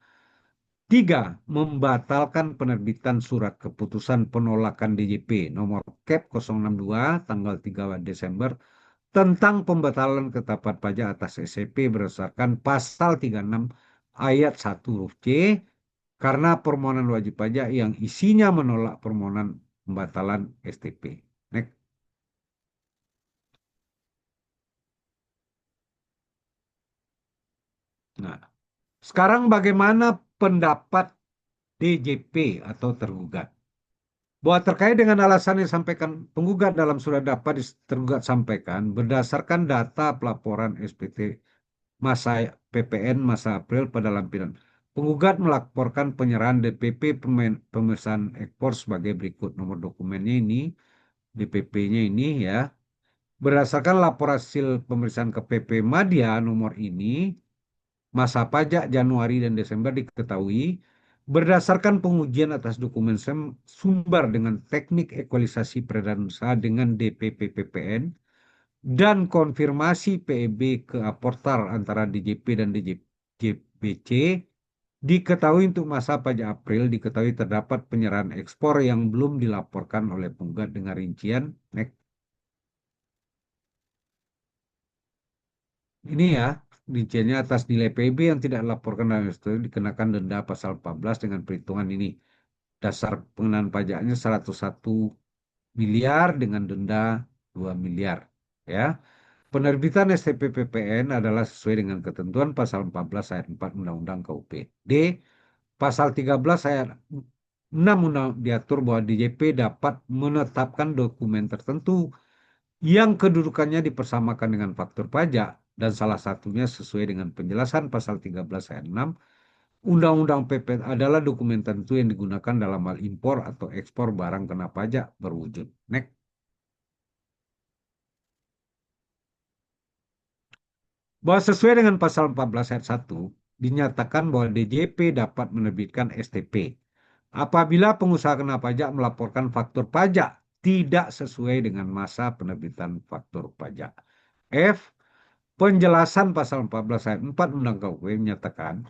tiga, membatalkan penerbitan surat keputusan penolakan DJP nomor KEP 062 tanggal 3 Desember tentang pembatalan ketetapan pajak atas SCP berdasarkan pasal 36 ayat 1 huruf C karena permohonan wajib pajak yang isinya menolak permohonan pembatalan STP. Next. Nah, sekarang bagaimana pendapat DJP atau tergugat? Bahwa terkait dengan alasan yang disampaikan penggugat dalam surat dakwah tergugat sampaikan berdasarkan data pelaporan SPT masa PPN masa April pada lampiran. Penggugat melaporkan penyerahan DPP pemeriksaan ekspor sebagai berikut. Nomor dokumennya ini, DPP-nya ini ya. Berdasarkan lapor hasil pemeriksaan ke PP Madya nomor ini, masa pajak Januari dan Desember diketahui berdasarkan pengujian atas dokumen sumber dengan teknik ekualisasi peredaran usaha dengan DPP PPN dan konfirmasi PEB ke aportar antara DJP dan DJBC Diketahui untuk masa pajak April, diketahui terdapat penyerahan ekspor yang belum dilaporkan oleh penggugat dengan rincian. Next. Ini ya, rinciannya atas nilai PIB yang tidak dilaporkan dalam itu dikenakan denda pasal 14 dengan perhitungan ini. Dasar pengenaan pajaknya 101 miliar dengan denda 2 miliar. Ya. Penerbitan STP PPN adalah sesuai dengan ketentuan pasal 14 ayat 4 Undang-Undang KUP. D. Pasal 13 ayat 6 Undang diatur bahwa DJP dapat menetapkan dokumen tertentu yang kedudukannya dipersamakan dengan faktur pajak dan salah satunya sesuai dengan penjelasan pasal 13 ayat 6 Undang-Undang PPN adalah dokumen tertentu yang digunakan dalam hal impor atau ekspor barang kena pajak berwujud. Next. Bahwa sesuai dengan pasal 14 ayat 1 dinyatakan bahwa DJP dapat menerbitkan STP apabila pengusaha kena pajak melaporkan faktur pajak tidak sesuai dengan masa penerbitan faktur pajak. F. Penjelasan pasal 14 ayat 4 Undang KUP menyatakan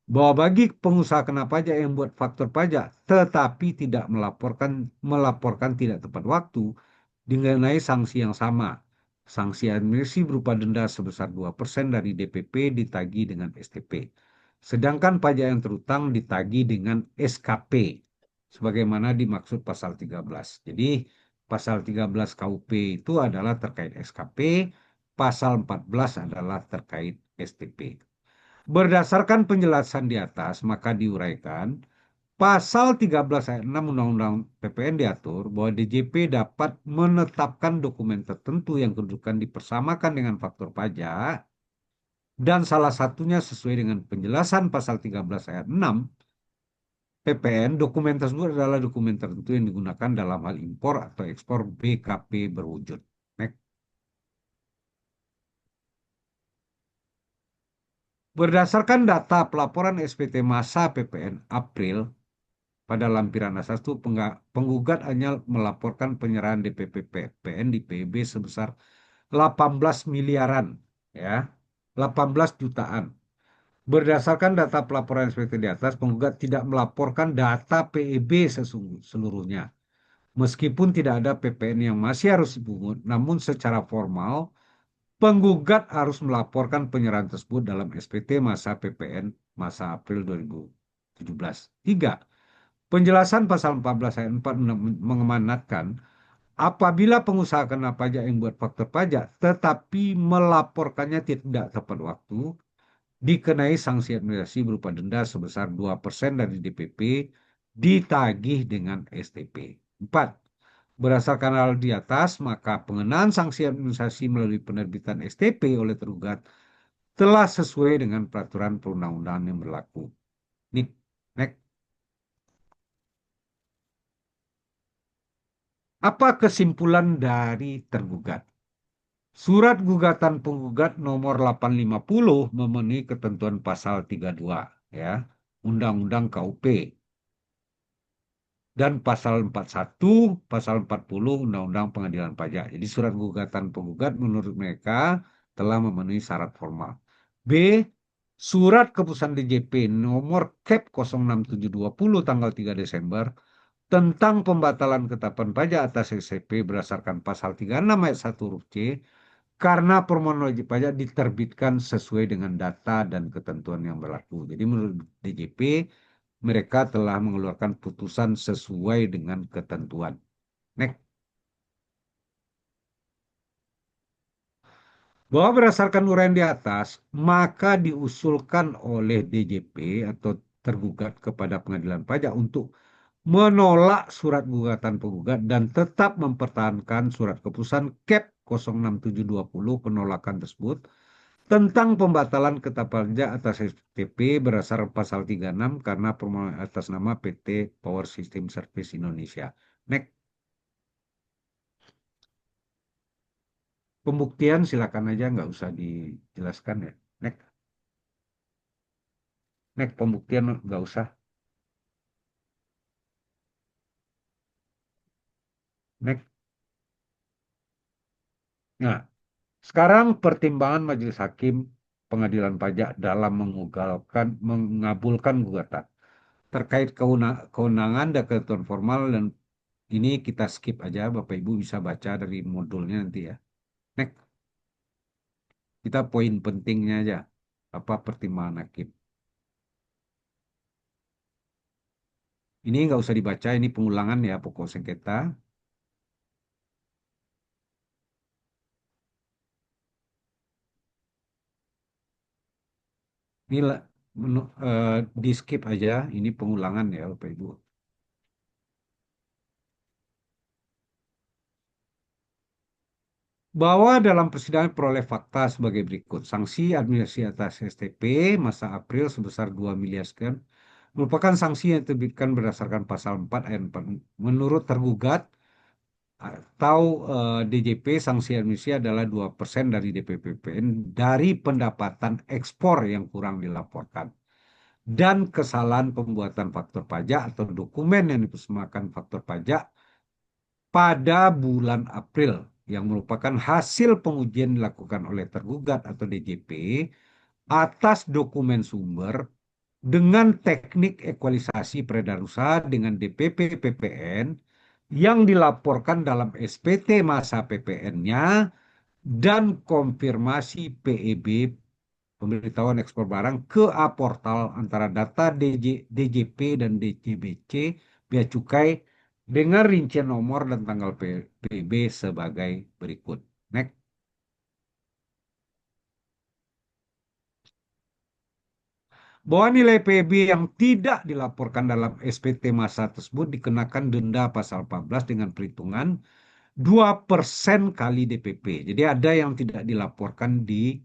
bahwa bagi pengusaha kena pajak yang buat faktur pajak tetapi tidak melaporkan tidak tepat waktu dikenai sanksi yang sama. Sanksi administrasi berupa denda sebesar 2% dari DPP ditagih dengan STP. Sedangkan pajak yang terutang ditagih dengan SKP sebagaimana dimaksud pasal 13. Jadi pasal 13 KUP itu adalah terkait SKP, pasal 14 adalah terkait STP. Berdasarkan penjelasan di atas, maka diuraikan Pasal 13 ayat 6 Undang-Undang PPN diatur bahwa DJP dapat menetapkan dokumen tertentu yang kedudukan dipersamakan dengan faktur pajak dan salah satunya sesuai dengan penjelasan pasal 13 ayat 6 PPN, dokumen tersebut adalah dokumen tertentu yang digunakan dalam hal impor atau ekspor BKP berwujud. Next. Berdasarkan data pelaporan SPT masa PPN April pada lampiran asas itu penggugat hanya melaporkan penyerahan DPP PPN di PIB sebesar 18 miliaran ya, 18 jutaan. Berdasarkan data pelaporan SPT di atas, penggugat tidak melaporkan data PIB seluruhnya. Meskipun tidak ada PPN yang masih harus dipungut, namun secara formal penggugat harus melaporkan penyerahan tersebut dalam SPT masa PPN masa April 2017. 3. Penjelasan pasal 14 ayat 4 mengamanatkan apabila pengusaha kena pajak yang buat faktur pajak tetapi melaporkannya tidak tepat waktu, dikenai sanksi administrasi berupa denda sebesar 2% dari DPP ditagih dengan STP. 4. Berdasarkan hal di atas, maka pengenaan sanksi administrasi melalui penerbitan STP oleh tergugat telah sesuai dengan peraturan perundang-undangan yang berlaku. Next. Apa kesimpulan dari tergugat? Surat gugatan penggugat nomor 850 memenuhi ketentuan pasal 32 ya, Undang-Undang KUP dan pasal 41, pasal 40 Undang-Undang Pengadilan Pajak. Jadi surat gugatan penggugat menurut mereka telah memenuhi syarat formal. B. Surat keputusan DJP nomor KEP 06720 tanggal 3 Desember tentang pembatalan ketetapan pajak atas SPP berdasarkan pasal 36 ayat 1 huruf C karena permohonan wajib pajak diterbitkan sesuai dengan data dan ketentuan yang berlaku. Jadi menurut DJP, mereka telah mengeluarkan putusan sesuai dengan ketentuan. Next. Bahwa berdasarkan uraian di atas, maka diusulkan oleh DJP atau tergugat kepada pengadilan pajak untuk menolak surat gugatan penggugat dan tetap mempertahankan surat keputusan KEP 06720 penolakan tersebut tentang pembatalan ketetapan pajak atas SPP berdasar pasal 36 karena permohonan atas nama PT Power System Service Indonesia. Next. Pembuktian silakan aja nggak usah dijelaskan ya. Next. Next pembuktian nggak usah. Next. Nah, sekarang pertimbangan majelis hakim pengadilan pajak dalam mengabulkan gugatan. Terkait kewenangan dan ketentuan formal dan ini kita skip aja, Bapak Ibu bisa baca dari modulnya nanti ya. Next, kita poin pentingnya aja. Apa pertimbangan hakim. Ini nggak usah dibaca, ini pengulangan ya pokok sengketa. Ini di skip aja, ini pengulangan ya Bapak Ibu. Bahwa dalam persidangan peroleh fakta sebagai berikut. Sanksi administrasi atas STP masa April sebesar 2 miliar sekian merupakan sanksi yang diterbitkan berdasarkan pasal 4 ayat 4. Menurut tergugat atau DJP, sanksi administrasi adalah 2% dari DPPPN dari pendapatan ekspor yang kurang dilaporkan. Dan kesalahan pembuatan faktur pajak atau dokumen yang dipersembahkan faktur pajak pada bulan April yang merupakan hasil pengujian dilakukan oleh tergugat atau DJP atas dokumen sumber dengan teknik ekualisasi peredaran usaha dengan DPP PPN yang dilaporkan dalam SPT masa PPN-nya dan konfirmasi PEB pemberitahuan ekspor barang ke A-portal antara data DJP dan DJBC Bea Cukai dengan rincian nomor dan tanggal PB sebagai berikut. Next. Bahwa nilai PB yang tidak dilaporkan dalam SPT masa tersebut dikenakan denda pasal 14 dengan perhitungan 2% kali DPP. Jadi ada yang tidak dilaporkan di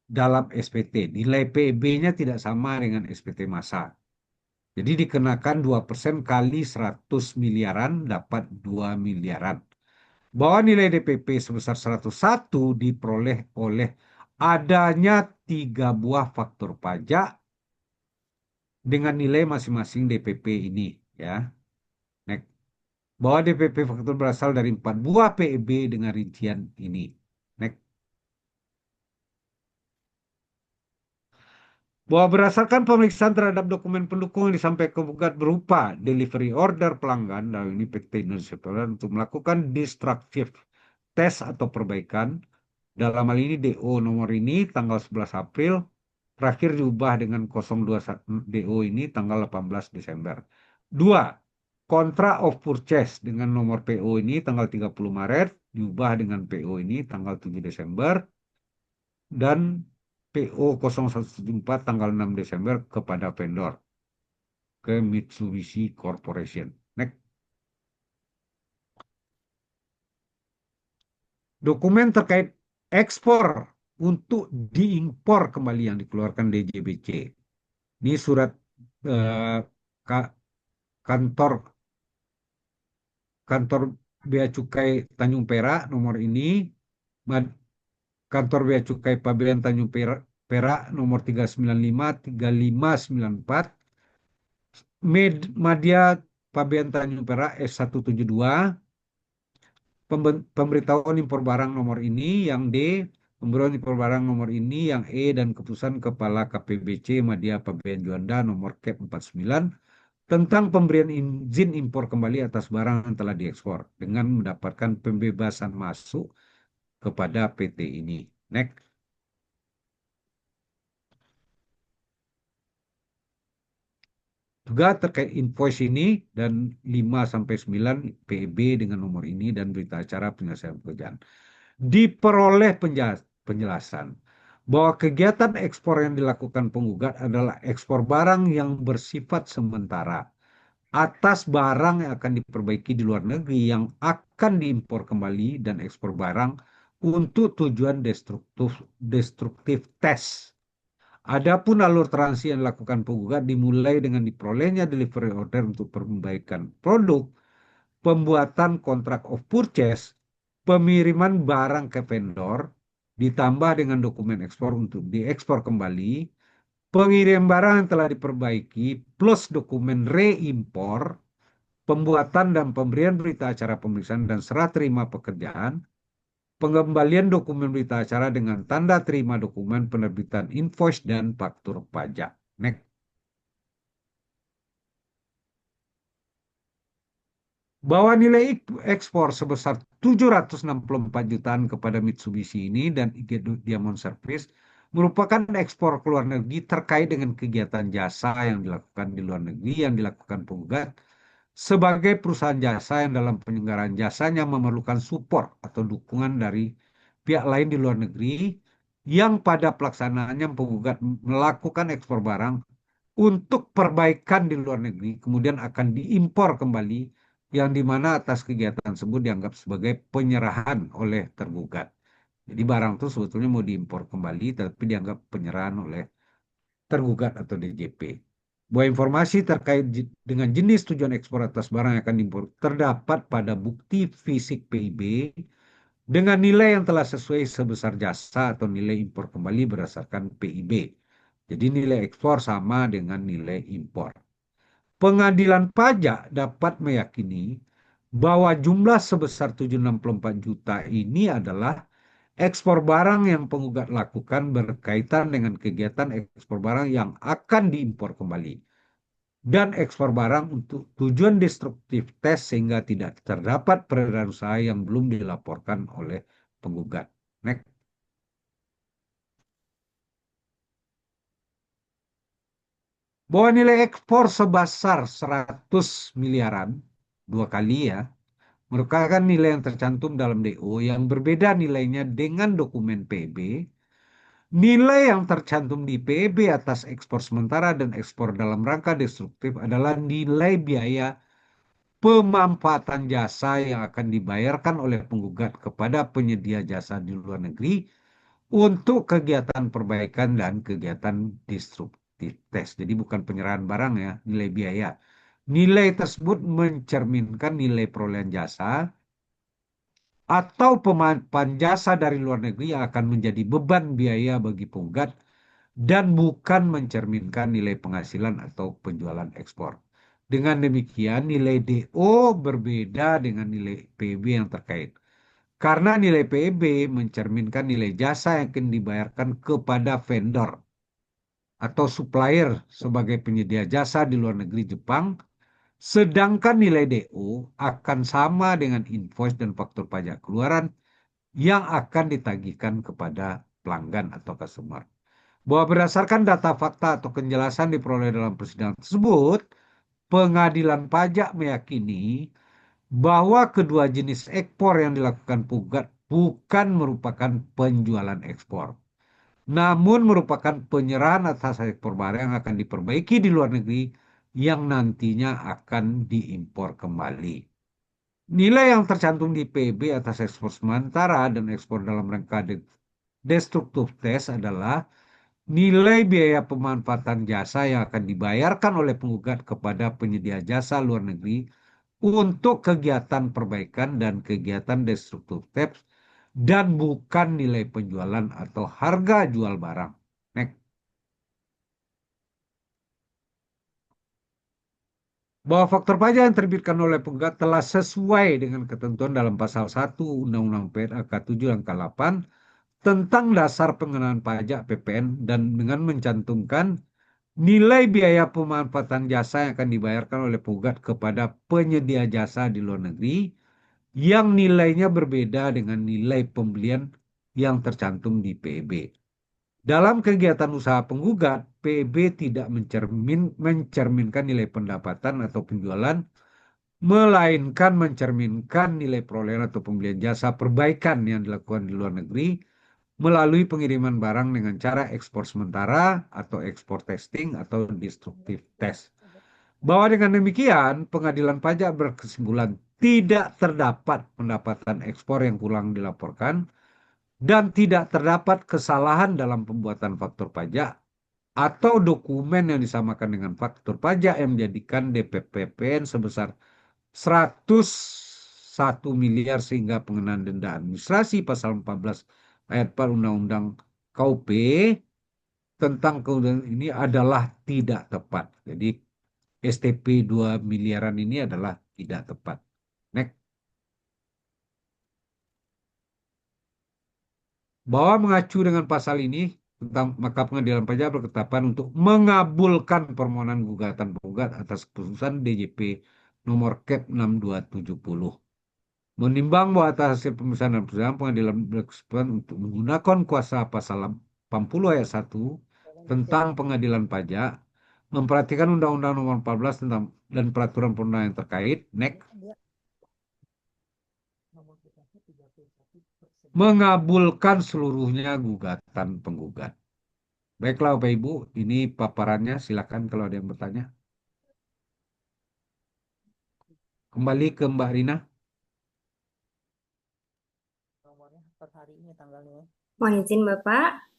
dalam SPT. Nilai PB-nya tidak sama dengan SPT masa. Jadi dikenakan 2% kali 100 miliaran dapat 2 miliaran. Bahwa nilai DPP sebesar 101 diperoleh oleh adanya 3 buah faktur pajak dengan nilai masing-masing DPP ini ya. Next. Bahwa DPP faktur berasal dari 4 buah PEB dengan rincian ini. Next. Bahwa berdasarkan pemeriksaan terhadap dokumen pendukung yang disampaikan ke gugat berupa delivery order pelanggan, dan ini PT Indonesia Pelanggan untuk melakukan destructive test atau perbaikan, dalam hal ini DO nomor ini tanggal 11 April, terakhir diubah dengan 021 DO ini tanggal 18 Desember. 2. Contract of Purchase dengan nomor PO ini tanggal 30 Maret, diubah dengan PO ini tanggal 7 Desember, dan PO 0174 tanggal 6 Desember kepada vendor ke Mitsubishi Corporation. Next. Dokumen terkait ekspor untuk diimpor kembali yang dikeluarkan DJBC. Ini surat kantor Bea Cukai Tanjung Perak nomor ini, kantor Bea Cukai Pabean Tanjung Perak nomor 395-3594, Madya Pabean Tanjung Perak S172, pemberitahuan impor barang nomor ini yang D, pemberitahuan impor barang nomor ini yang E, dan keputusan Kepala KPBC Madya Pabean Juanda nomor KEP 49 tentang pemberian izin impor kembali atas barang yang telah diekspor dengan mendapatkan pembebasan masuk kepada PT ini. Next. Juga terkait invoice ini dan 5-9 PEB dengan nomor ini dan berita acara penyelesaian pekerjaan. Diperoleh penjelasan bahwa kegiatan ekspor yang dilakukan penggugat adalah ekspor barang yang bersifat sementara atas barang yang akan diperbaiki di luar negeri yang akan diimpor kembali dan ekspor barang untuk tujuan destruktif tes. Adapun alur transaksi yang dilakukan penggugat dimulai dengan diperolehnya delivery order untuk perbaikan produk, pembuatan kontrak of purchase, pengiriman barang ke vendor, ditambah dengan dokumen ekspor untuk diekspor kembali, pengirim barang yang telah diperbaiki, plus dokumen reimpor, pembuatan dan pemberian berita acara pemeriksaan dan serah terima pekerjaan, pengembalian dokumen berita acara dengan tanda terima dokumen penerbitan invoice dan faktur pajak. Next. Bahwa nilai ekspor sebesar 764 jutaan kepada Mitsubishi ini dan IG Diamond Service merupakan ekspor ke luar negeri terkait dengan kegiatan jasa yang dilakukan di luar negeri yang dilakukan penggugat sebagai perusahaan jasa yang dalam penyelenggaraan jasanya memerlukan support atau dukungan dari pihak lain di luar negeri yang pada pelaksanaannya penggugat melakukan ekspor barang untuk perbaikan di luar negeri kemudian akan diimpor kembali yang dimana atas kegiatan tersebut dianggap sebagai penyerahan oleh tergugat. Jadi barang itu sebetulnya mau diimpor kembali tapi dianggap penyerahan oleh tergugat atau DJP. Bahwa informasi terkait dengan jenis tujuan ekspor atas barang yang akan diimpor terdapat pada bukti fisik PIB dengan nilai yang telah sesuai sebesar jasa atau nilai impor kembali berdasarkan PIB. Jadi nilai ekspor sama dengan nilai impor. Pengadilan pajak dapat meyakini bahwa jumlah sebesar 764 juta ini adalah ekspor barang yang penggugat lakukan berkaitan dengan kegiatan ekspor barang yang akan diimpor kembali dan ekspor barang untuk tujuan destruktif tes sehingga tidak terdapat peredaran usaha yang belum dilaporkan oleh penggugat. Next. Bahwa nilai ekspor sebesar 100 miliaran, dua kali ya, merupakan nilai yang tercantum dalam DO yang berbeda nilainya dengan dokumen PB. Nilai yang tercantum di PB atas ekspor sementara dan ekspor dalam rangka destruktif adalah nilai biaya pemanfaatan jasa yang akan dibayarkan oleh penggugat kepada penyedia jasa di luar negeri untuk kegiatan perbaikan dan kegiatan destruktif tes. Jadi bukan penyerahan barang ya, nilai biaya. Nilai tersebut mencerminkan nilai perolehan jasa atau pemanfaatan jasa dari luar negeri yang akan menjadi beban biaya bagi penggugat dan bukan mencerminkan nilai penghasilan atau penjualan ekspor. Dengan demikian, nilai DO berbeda dengan nilai PB yang terkait. Karena nilai PB mencerminkan nilai jasa yang akan dibayarkan kepada vendor atau supplier sebagai penyedia jasa di luar negeri Jepang, sedangkan nilai DO akan sama dengan invoice dan faktur pajak keluaran yang akan ditagihkan kepada pelanggan atau customer. Bahwa berdasarkan data fakta atau penjelasan diperoleh dalam persidangan tersebut, pengadilan pajak meyakini bahwa kedua jenis ekspor yang dilakukan penggugat bukan merupakan penjualan ekspor, namun merupakan penyerahan atas ekspor barang yang akan diperbaiki di luar negeri yang nantinya akan diimpor kembali. Nilai yang tercantum di PB atas ekspor sementara dan ekspor dalam rangka destruktif tes adalah nilai biaya pemanfaatan jasa yang akan dibayarkan oleh penggugat kepada penyedia jasa luar negeri untuk kegiatan perbaikan dan kegiatan destruktif tes dan bukan nilai penjualan atau harga jual barang. Next. Bahwa faktor pajak yang terbitkan oleh penggugat telah sesuai dengan ketentuan dalam pasal 1 Undang-Undang PNAK 7 angka 8 tentang dasar pengenaan pajak PPN dan dengan mencantumkan nilai biaya pemanfaatan jasa yang akan dibayarkan oleh penggugat kepada penyedia jasa di luar negeri yang nilainya berbeda dengan nilai pembelian yang tercantum di PEB. Dalam kegiatan usaha penggugat, PEB tidak mencerminkan nilai pendapatan atau penjualan, melainkan mencerminkan nilai perolehan atau pembelian jasa perbaikan yang dilakukan di luar negeri melalui pengiriman barang dengan cara ekspor sementara atau ekspor testing atau destruktif test. Bahwa dengan demikian, pengadilan pajak berkesimpulan tidak terdapat pendapatan ekspor yang kurang dilaporkan dan tidak terdapat kesalahan dalam pembuatan faktur pajak atau dokumen yang disamakan dengan faktur pajak yang menjadikan DPPPN sebesar 101 miliar sehingga pengenaan denda administrasi pasal 14 ayat 4 Undang-Undang KUP tentang kemudian ini adalah tidak tepat. Jadi STP 2 miliaran ini adalah tidak tepat. Next. Bahwa mengacu dengan pasal ini, maka pengadilan pajak berketetapan untuk mengabulkan permohonan gugatan penggugat atas keputusan DJP nomor Cap 6270. Menimbang bahwa atas hasil pemeriksaan dan persidangan pengadilan berkesimpulan untuk menggunakan kuasa pasal 80 ayat 1 tentang pengadilan pajak, memperhatikan Undang-Undang Nomor 14 tentang dan peraturan perundang yang terkait, NEK, mengabulkan seluruhnya gugatan penggugat. Baiklah Bapak Ibu, ini paparannya. Silakan kalau ada yang bertanya. Kembali ke Mbak Rina. Mohon izin Bapak.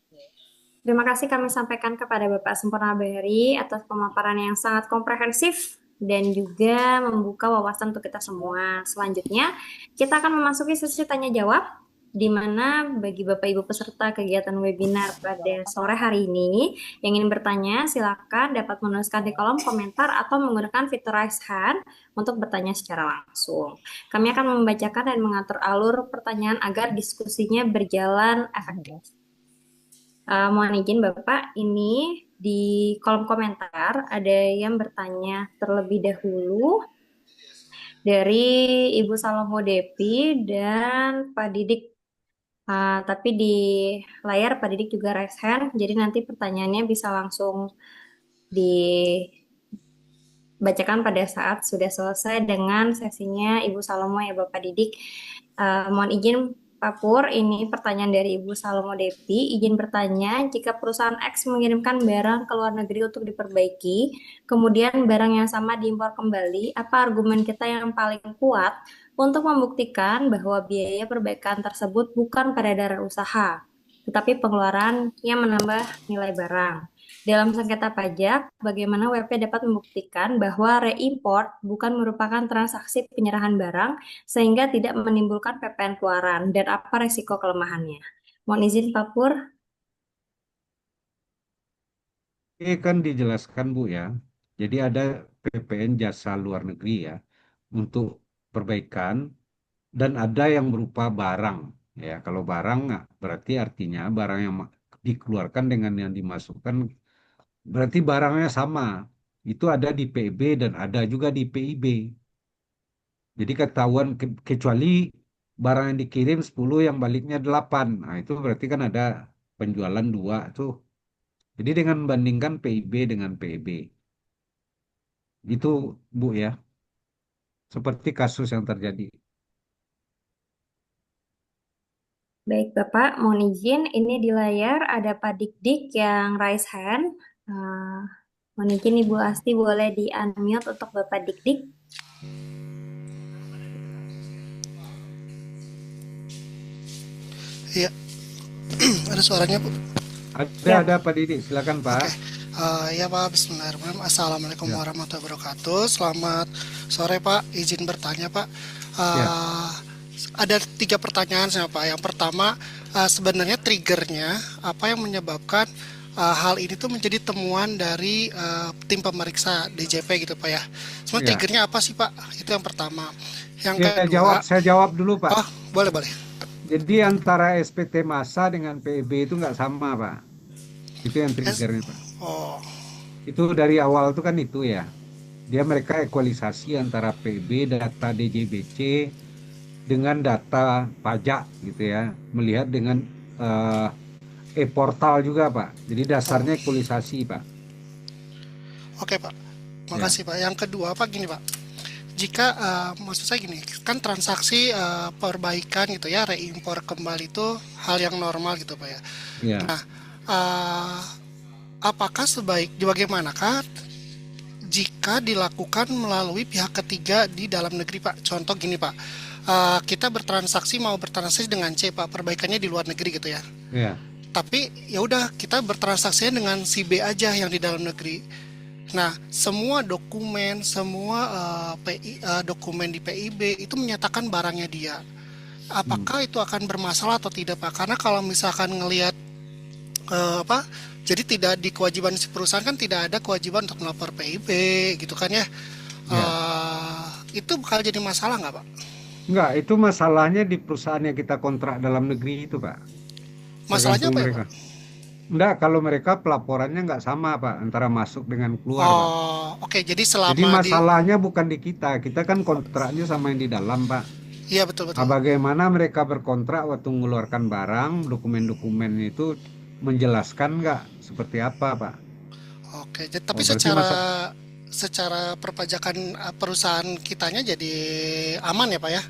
Terima kasih kami sampaikan kepada Bapak Sempurna Bahari atas pemaparan yang sangat komprehensif dan juga membuka wawasan untuk kita semua. Selanjutnya, kita akan memasuki sesi tanya jawab, di mana bagi Bapak Ibu peserta kegiatan webinar pada sore hari ini yang ingin bertanya, silakan dapat menuliskan di kolom komentar atau menggunakan fitur raise hand untuk bertanya secara langsung. Kami akan membacakan dan mengatur alur pertanyaan agar diskusinya berjalan efektif. Mohon izin Bapak, ini di kolom komentar ada yang bertanya terlebih dahulu dari Ibu Salomo Depi dan Pak Didik. Tapi di layar Pak Didik juga raise hand, jadi nanti pertanyaannya bisa langsung dibacakan pada saat sudah selesai dengan sesinya Ibu Salomo ya Bapak Didik. Mohon izin Pak Pur, ini pertanyaan dari Ibu Salomo Depi. Izin bertanya, jika perusahaan X mengirimkan barang ke luar negeri untuk diperbaiki, kemudian barang yang sama diimpor kembali, apa argumen kita yang paling kuat untuk membuktikan bahwa biaya perbaikan tersebut bukan peredaran usaha, tetapi pengeluaran yang menambah nilai barang? Dalam sengketa pajak, bagaimana WP dapat membuktikan bahwa reimport bukan merupakan transaksi penyerahan barang sehingga tidak menimbulkan PPN keluaran, dan apa resiko kelemahannya? Mohon izin Pak Pur. Ini kan dijelaskan Bu ya. Jadi ada PPN jasa luar negeri ya untuk perbaikan dan ada yang berupa barang. Ya, kalau barang berarti artinya barang yang dikeluarkan dengan yang dimasukkan berarti barangnya sama. Itu ada di PIB dan ada juga di PIB. Jadi ketahuan kecuali barang yang dikirim 10 yang baliknya 8. Nah, itu berarti kan ada penjualan dua tuh. Jadi dengan membandingkan PIB dengan PIB. Itu Bu ya. Seperti kasus yang terjadi. Baik Bapak, mohon izin, ini di layar ada Pak Dik yang raise hand. Mohon izin Ibu Asti boleh di-unmute untuk Bapak Dik. Iya, ada suaranya Bu. Ada Pak Didi, silakan Pak. Ya Pak, bismillahirrahmanirrahim. Assalamualaikum Ya. warahmatullahi wabarakatuh. Selamat sore Pak, izin bertanya Pak. Ya. Ada 3 pertanyaan sama Pak. Yang pertama, sebenarnya triggernya apa yang menyebabkan hal ini tuh menjadi temuan dari tim pemeriksa DJP gitu Pak ya. Sebenarnya Ya. triggernya apa sih Pak? Itu yang pertama. Yang Ya, kedua, saya jawab dulu Pak. oh boleh. Jadi antara SPT massa dengan PIB itu nggak sama Pak. Itu yang triggernya Pak. Oh, Itu dari awal itu kan itu ya. Mereka ekualisasi antara PIB data DJBC dengan data pajak gitu ya. Melihat dengan e-portal juga Pak. Jadi dasarnya ekualisasi Pak. oke Pak. Makasih Pak. Yang kedua Pak gini Pak. Jika maksud saya gini, kan transaksi perbaikan gitu ya, reimpor kembali itu hal yang normal gitu Pak ya. Ya. Nah, apakah bagaimanakah jika dilakukan melalui pihak ketiga di dalam negeri Pak? Contoh gini Pak, kita mau bertransaksi dengan C Pak, perbaikannya di luar negeri gitu ya. Ya. Tapi ya udah kita bertransaksinya dengan si B aja yang di dalam negeri. Nah, semua dokumen, dokumen di PIB itu menyatakan barangnya dia. Apakah itu akan bermasalah atau tidak Pak? Karena kalau misalkan ngelihat jadi tidak di kewajiban si perusahaan kan tidak ada kewajiban untuk melapor PIB gitu kan ya. Itu bakal jadi masalah nggak Pak? Enggak, itu masalahnya di perusahaan yang kita kontrak dalam negeri itu Pak. Masalahnya tergantung apa ya, Pak? mereka. Enggak, kalau mereka pelaporannya nggak sama, Pak, antara masuk dengan keluar, Pak. Oh, oke. Jadi Jadi selama di, masalahnya bukan di kita kan kontraknya sama yang di dalam, Pak. iya betul Nah, betul. bagaimana mereka berkontrak waktu mengeluarkan barang, dokumen-dokumen itu menjelaskan nggak seperti apa, Pak? Oke. Tapi Oh, berarti secara masa secara perpajakan perusahaan kitanya jadi aman ya, Pak ya?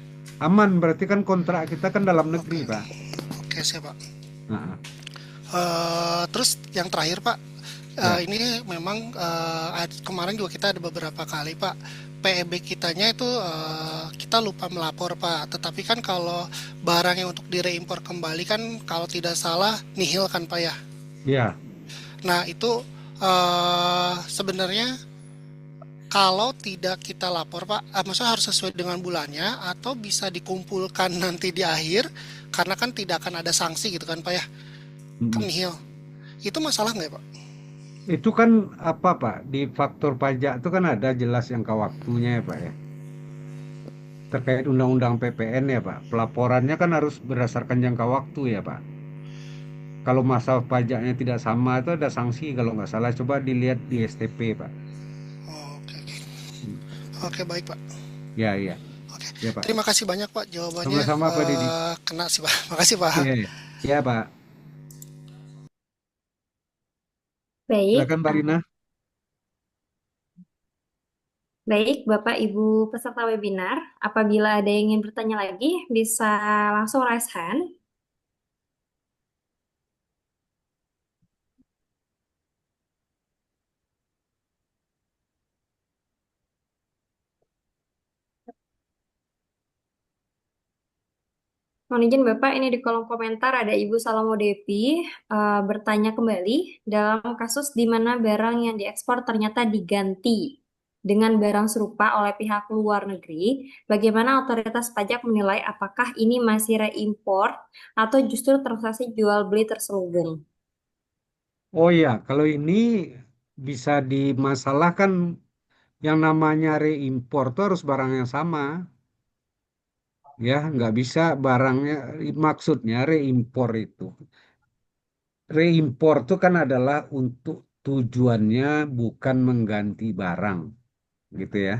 aman, berarti kan kontrak kita kan dalam Oke negeri, oke. Pak. Oke, siap, Pak. Nah, Terus yang terakhir, Pak, ya, ini memang kemarin juga kita ada beberapa kali, Pak, PEB kitanya itu kita lupa melapor, Pak. Tetapi kan kalau barang yang untuk direimpor kembali kan kalau tidak salah nihil kan, Pak ya. ya. Nah, itu sebenarnya kalau tidak kita lapor, Pak, maksudnya harus sesuai dengan bulannya atau bisa dikumpulkan nanti di akhir karena kan tidak akan ada sanksi gitu kan, Pak ya. Kan Mm-mm. nihil. Itu masalah nggak ya, Pak? Itu kan apa, Pak? Di faktor pajak itu kan ada jelas jangka waktunya ya, Pak ya. Terkait Undang-Undang PPN ya, Pak. Pelaporannya kan harus berdasarkan jangka waktu ya, Pak. Kalau masa pajaknya tidak sama itu ada sanksi kalau nggak salah. Coba dilihat di STP, Pak. Oh, oke, oke. Hmm. Oke, baik, Pak. Ya, ya, Oke. ya, Pak. Terima kasih banyak, Pak. Jawabannya Sama-sama, Pak Didi. kena sih, Pak. Makasih, Pak. Iya, ya. Ya, Pak. Baik, Silakan, Mbak Rina. baik Bapak Ibu peserta webinar. Apabila ada yang ingin bertanya lagi, bisa langsung raise hand. Mohon izin Bapak, ini di kolom komentar ada Ibu Salomo Devi bertanya kembali, dalam kasus di mana barang yang diekspor ternyata diganti dengan barang serupa oleh pihak luar negeri, bagaimana otoritas pajak menilai apakah ini masih reimpor atau justru transaksi jual beli terselubung? Oh ya, kalau ini bisa dimasalahkan yang namanya reimpor itu harus barang yang sama. Ya, nggak bisa barangnya, maksudnya reimpor itu. Reimpor itu kan adalah untuk tujuannya bukan mengganti barang, gitu ya.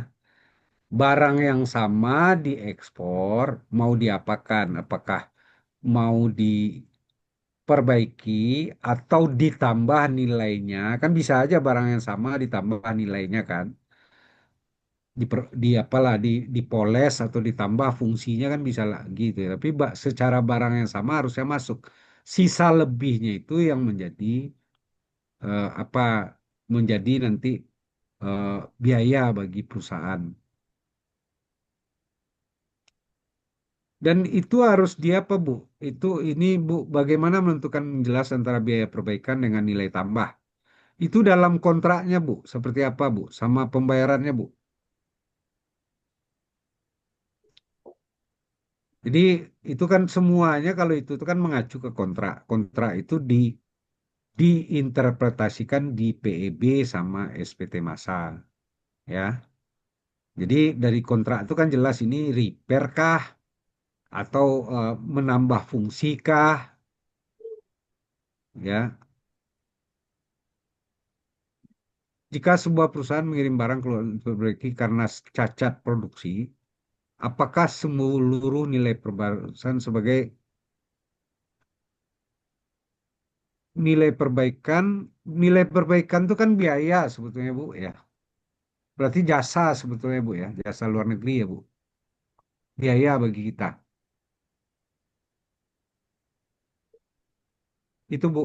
Barang yang sama diekspor, mau diapakan? Apakah mau diperbaiki atau ditambah nilainya? Kan bisa aja barang yang sama ditambah nilainya kan? Di apalah dipoles atau ditambah fungsinya kan bisa lagi gitu ya. Tapi secara barang yang sama harusnya masuk. Sisa lebihnya itu yang menjadi apa menjadi nanti eh, biaya bagi perusahaan. Dan itu harus dia apa, Bu? Ini Bu, bagaimana menentukan jelas antara biaya perbaikan dengan nilai tambah? Itu dalam kontraknya, Bu. Seperti apa, Bu? Sama pembayarannya, Bu. Jadi itu kan semuanya kalau itu kan mengacu ke kontrak. Kontrak itu diinterpretasikan di PEB sama SPT Massal, ya. Jadi dari kontrak itu kan jelas ini repair kah atau menambah fungsi kah, ya. Jika sebuah perusahaan mengirim barang ke luar negeri karena cacat produksi, apakah seluruh nilai perbaikan sebagai nilai perbaikan, nilai perbaikan itu kan biaya sebetulnya Bu ya. Berarti jasa sebetulnya Bu ya, jasa luar negeri ya Bu. Biaya bagi kita. Itu Bu,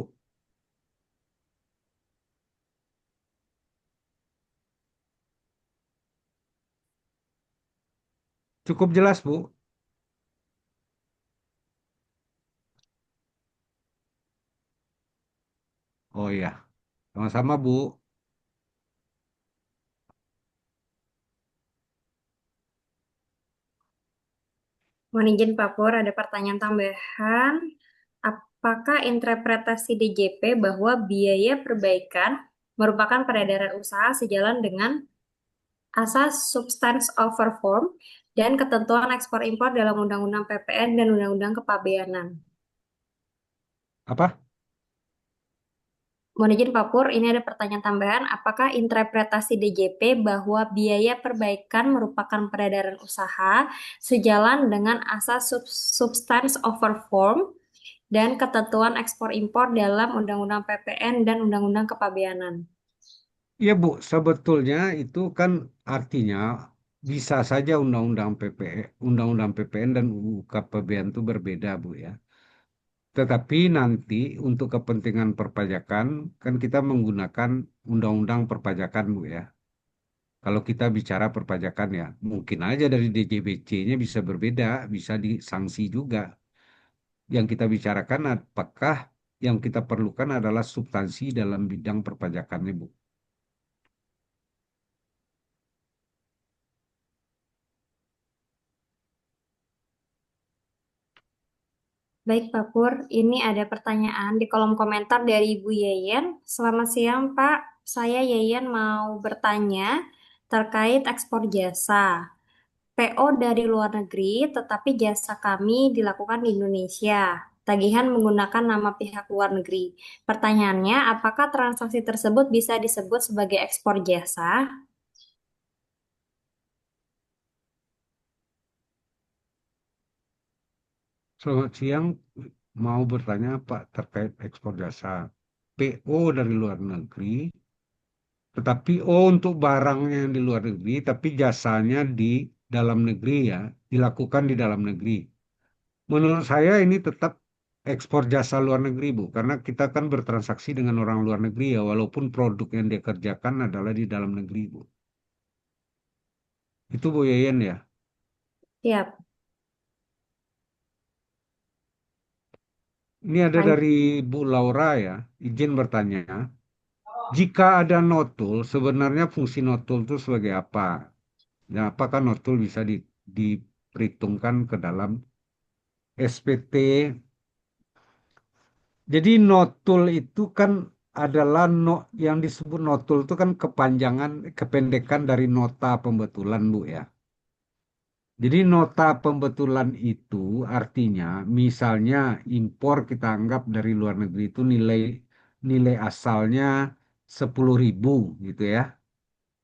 cukup jelas Bu. Oh iya, sama-sama Bu. Mohon izin Pak Pur, ada pertanyaan tambahan. Apakah interpretasi DJP bahwa biaya perbaikan merupakan peredaran usaha sejalan dengan asas substance over form dan ketentuan ekspor impor dalam Undang-Undang PPN dan Undang-Undang Kepabeanan? Apa? Mohon izin Pak Pur, ini ada pertanyaan tambahan. Apakah interpretasi DJP bahwa biaya perbaikan merupakan peredaran usaha sejalan dengan asas substance over form dan ketentuan ekspor-impor dalam Undang-Undang PPN dan Undang-Undang Kepabeanan? Ya Bu, sebetulnya itu kan artinya bisa saja Undang-Undang PPN dan UU KPBN itu berbeda Bu ya. Tetapi nanti untuk kepentingan perpajakan kan kita menggunakan Undang-Undang Perpajakan Bu ya. Kalau kita bicara perpajakan ya, mungkin aja dari DJBC-nya bisa berbeda, bisa disanksi juga. Yang kita bicarakan apakah yang kita perlukan adalah substansi dalam bidang perpajakannya Bu. Baik Pak Pur, ini ada pertanyaan di kolom komentar dari Ibu Yeyen. Selamat siang Pak, saya Yeyen mau bertanya terkait ekspor jasa. PO dari luar negeri, tetapi jasa kami dilakukan di Indonesia. Tagihan menggunakan nama pihak luar negeri. Pertanyaannya, apakah transaksi tersebut bisa disebut sebagai ekspor jasa? Selamat siang, mau bertanya Pak terkait ekspor jasa. PO dari luar negeri, tetapi untuk barangnya yang di luar negeri, tapi jasanya di dalam negeri ya, dilakukan di dalam negeri. Menurut saya ini tetap ekspor jasa luar negeri, Bu, karena kita kan bertransaksi dengan orang luar negeri ya, walaupun produk yang dia kerjakan adalah di dalam negeri, Bu. Itu Bu Yeyen ya. Siap. Ini ada dari Bu Laura ya, izin bertanya. Jika ada notul, sebenarnya fungsi notul itu sebagai apa? Ya, apakah notul bisa diperhitungkan ke dalam SPT? Jadi notul itu kan adalah yang disebut notul itu kan kependekan dari nota pembetulan, Bu ya. Jadi nota pembetulan itu artinya misalnya impor kita anggap dari luar negeri itu nilai nilai asalnya 10.000 gitu ya.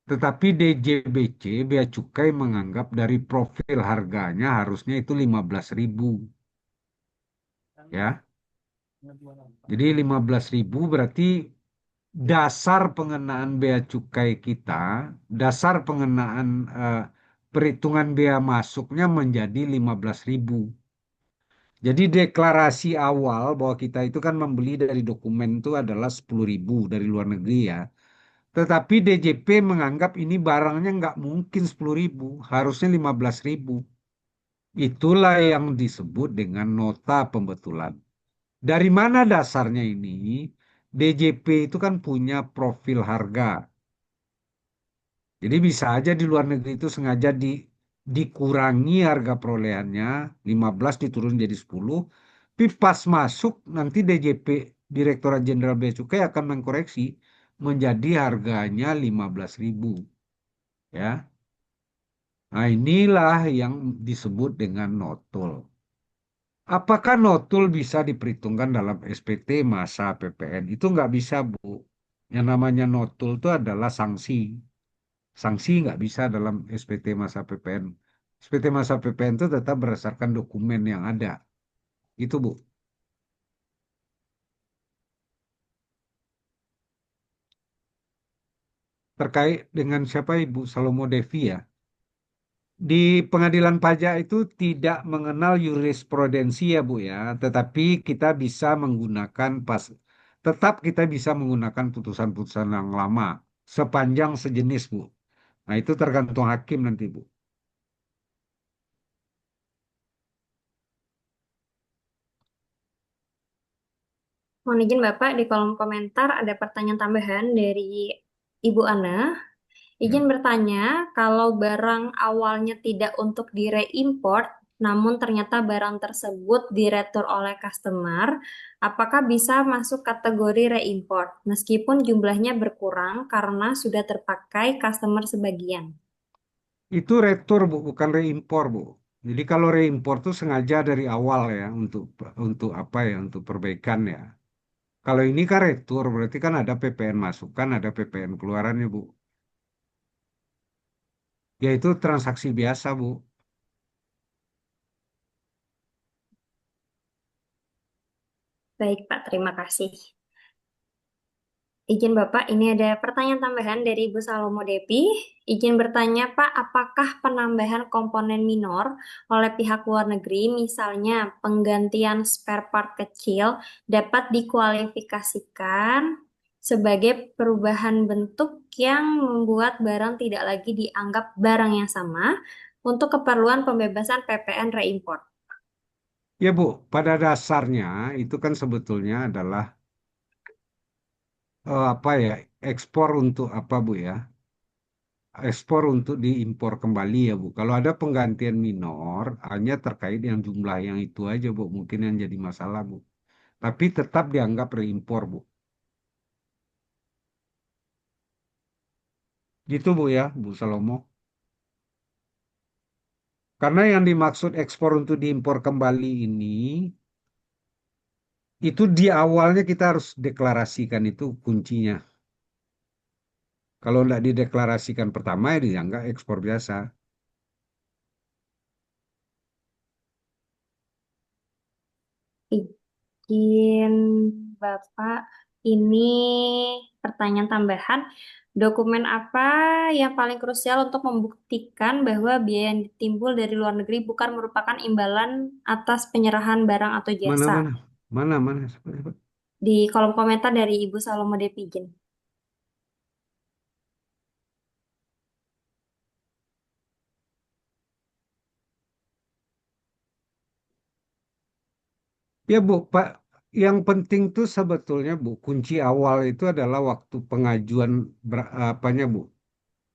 Tetapi DJBC, Bea Cukai menganggap dari profil harganya harusnya itu 15.000 ya. Jadi 15.000 berarti dasar pengenaan bea cukai kita, dasar pengenaan perhitungan bea masuknya menjadi 15.000. Jadi deklarasi awal bahwa kita itu kan membeli dari dokumen itu adalah 10.000 dari luar negeri ya. Tetapi DJP menganggap ini barangnya nggak mungkin 10.000, harusnya 15.000. Itulah yang disebut dengan nota pembetulan. Dari mana dasarnya ini? DJP itu kan punya profil harga. Jadi bisa aja di luar negeri itu sengaja dikurangi harga perolehannya, 15 diturun jadi 10. Tapi pas masuk nanti DJP, Direktorat Jenderal Bea Cukai akan mengkoreksi menjadi harganya 15.000. Ya. Nah inilah yang disebut dengan notul. Apakah notul bisa diperhitungkan dalam SPT masa PPN? Itu nggak bisa, Bu. Yang namanya notul itu adalah sanksi. Sanksi nggak bisa dalam SPT masa PPN. SPT masa PPN itu tetap berdasarkan dokumen yang ada. Itu, Bu. Terkait dengan siapa Ibu Salomo Devi ya. Di pengadilan pajak itu tidak mengenal jurisprudensi ya Bu ya, tetapi kita bisa menggunakan tetap kita bisa menggunakan putusan-putusan yang lama sepanjang sejenis Bu. Nah itu tergantung hakim nanti Bu. Mohon izin Bapak, di kolom komentar ada pertanyaan tambahan dari Ibu Ana. Izin Ya. bertanya, kalau barang awalnya tidak untuk direimport, namun ternyata barang tersebut diretur oleh customer, apakah bisa masuk kategori reimport meskipun jumlahnya berkurang karena sudah terpakai customer sebagian? Itu retur Bu, bukan reimpor Bu. Jadi kalau reimpor tuh sengaja dari awal ya untuk apa ya untuk perbaikan ya. Kalau ini kan retur berarti kan ada PPN masukan, ada PPN keluarannya Bu. Yaitu transaksi biasa Bu. Baik, Pak. Terima kasih. Izin Bapak, ini ada pertanyaan tambahan dari Ibu Salomo Depi. Izin bertanya, Pak, apakah penambahan komponen minor oleh pihak luar negeri, misalnya penggantian spare part kecil, dapat dikualifikasikan sebagai perubahan bentuk yang membuat barang tidak lagi dianggap barang yang sama untuk keperluan pembebasan PPN reimport? Ya Bu, pada dasarnya itu kan sebetulnya adalah apa ya ekspor untuk apa Bu ya? Ekspor untuk diimpor kembali ya Bu. Kalau ada penggantian minor hanya terkait yang jumlah yang itu aja Bu, mungkin yang jadi masalah Bu. Tapi tetap dianggap reimpor Bu. Gitu Bu ya, Bu Salomo. Karena yang dimaksud ekspor untuk diimpor kembali ini, itu di awalnya kita harus deklarasikan itu kuncinya. Kalau tidak dideklarasikan pertama ya dianggap ekspor biasa. Izin Bapak, ini pertanyaan tambahan. Dokumen apa yang paling krusial untuk membuktikan bahwa biaya yang ditimbul dari luar negeri bukan merupakan imbalan atas penyerahan barang atau Mana, jasa? mana, mana, mana. Cepat. Di kolom komentar dari Ibu Salomo Depijen. Ya Bu, Pak, yang penting tuh sebetulnya Bu, kunci awal itu adalah waktu pengajuan apanya Bu?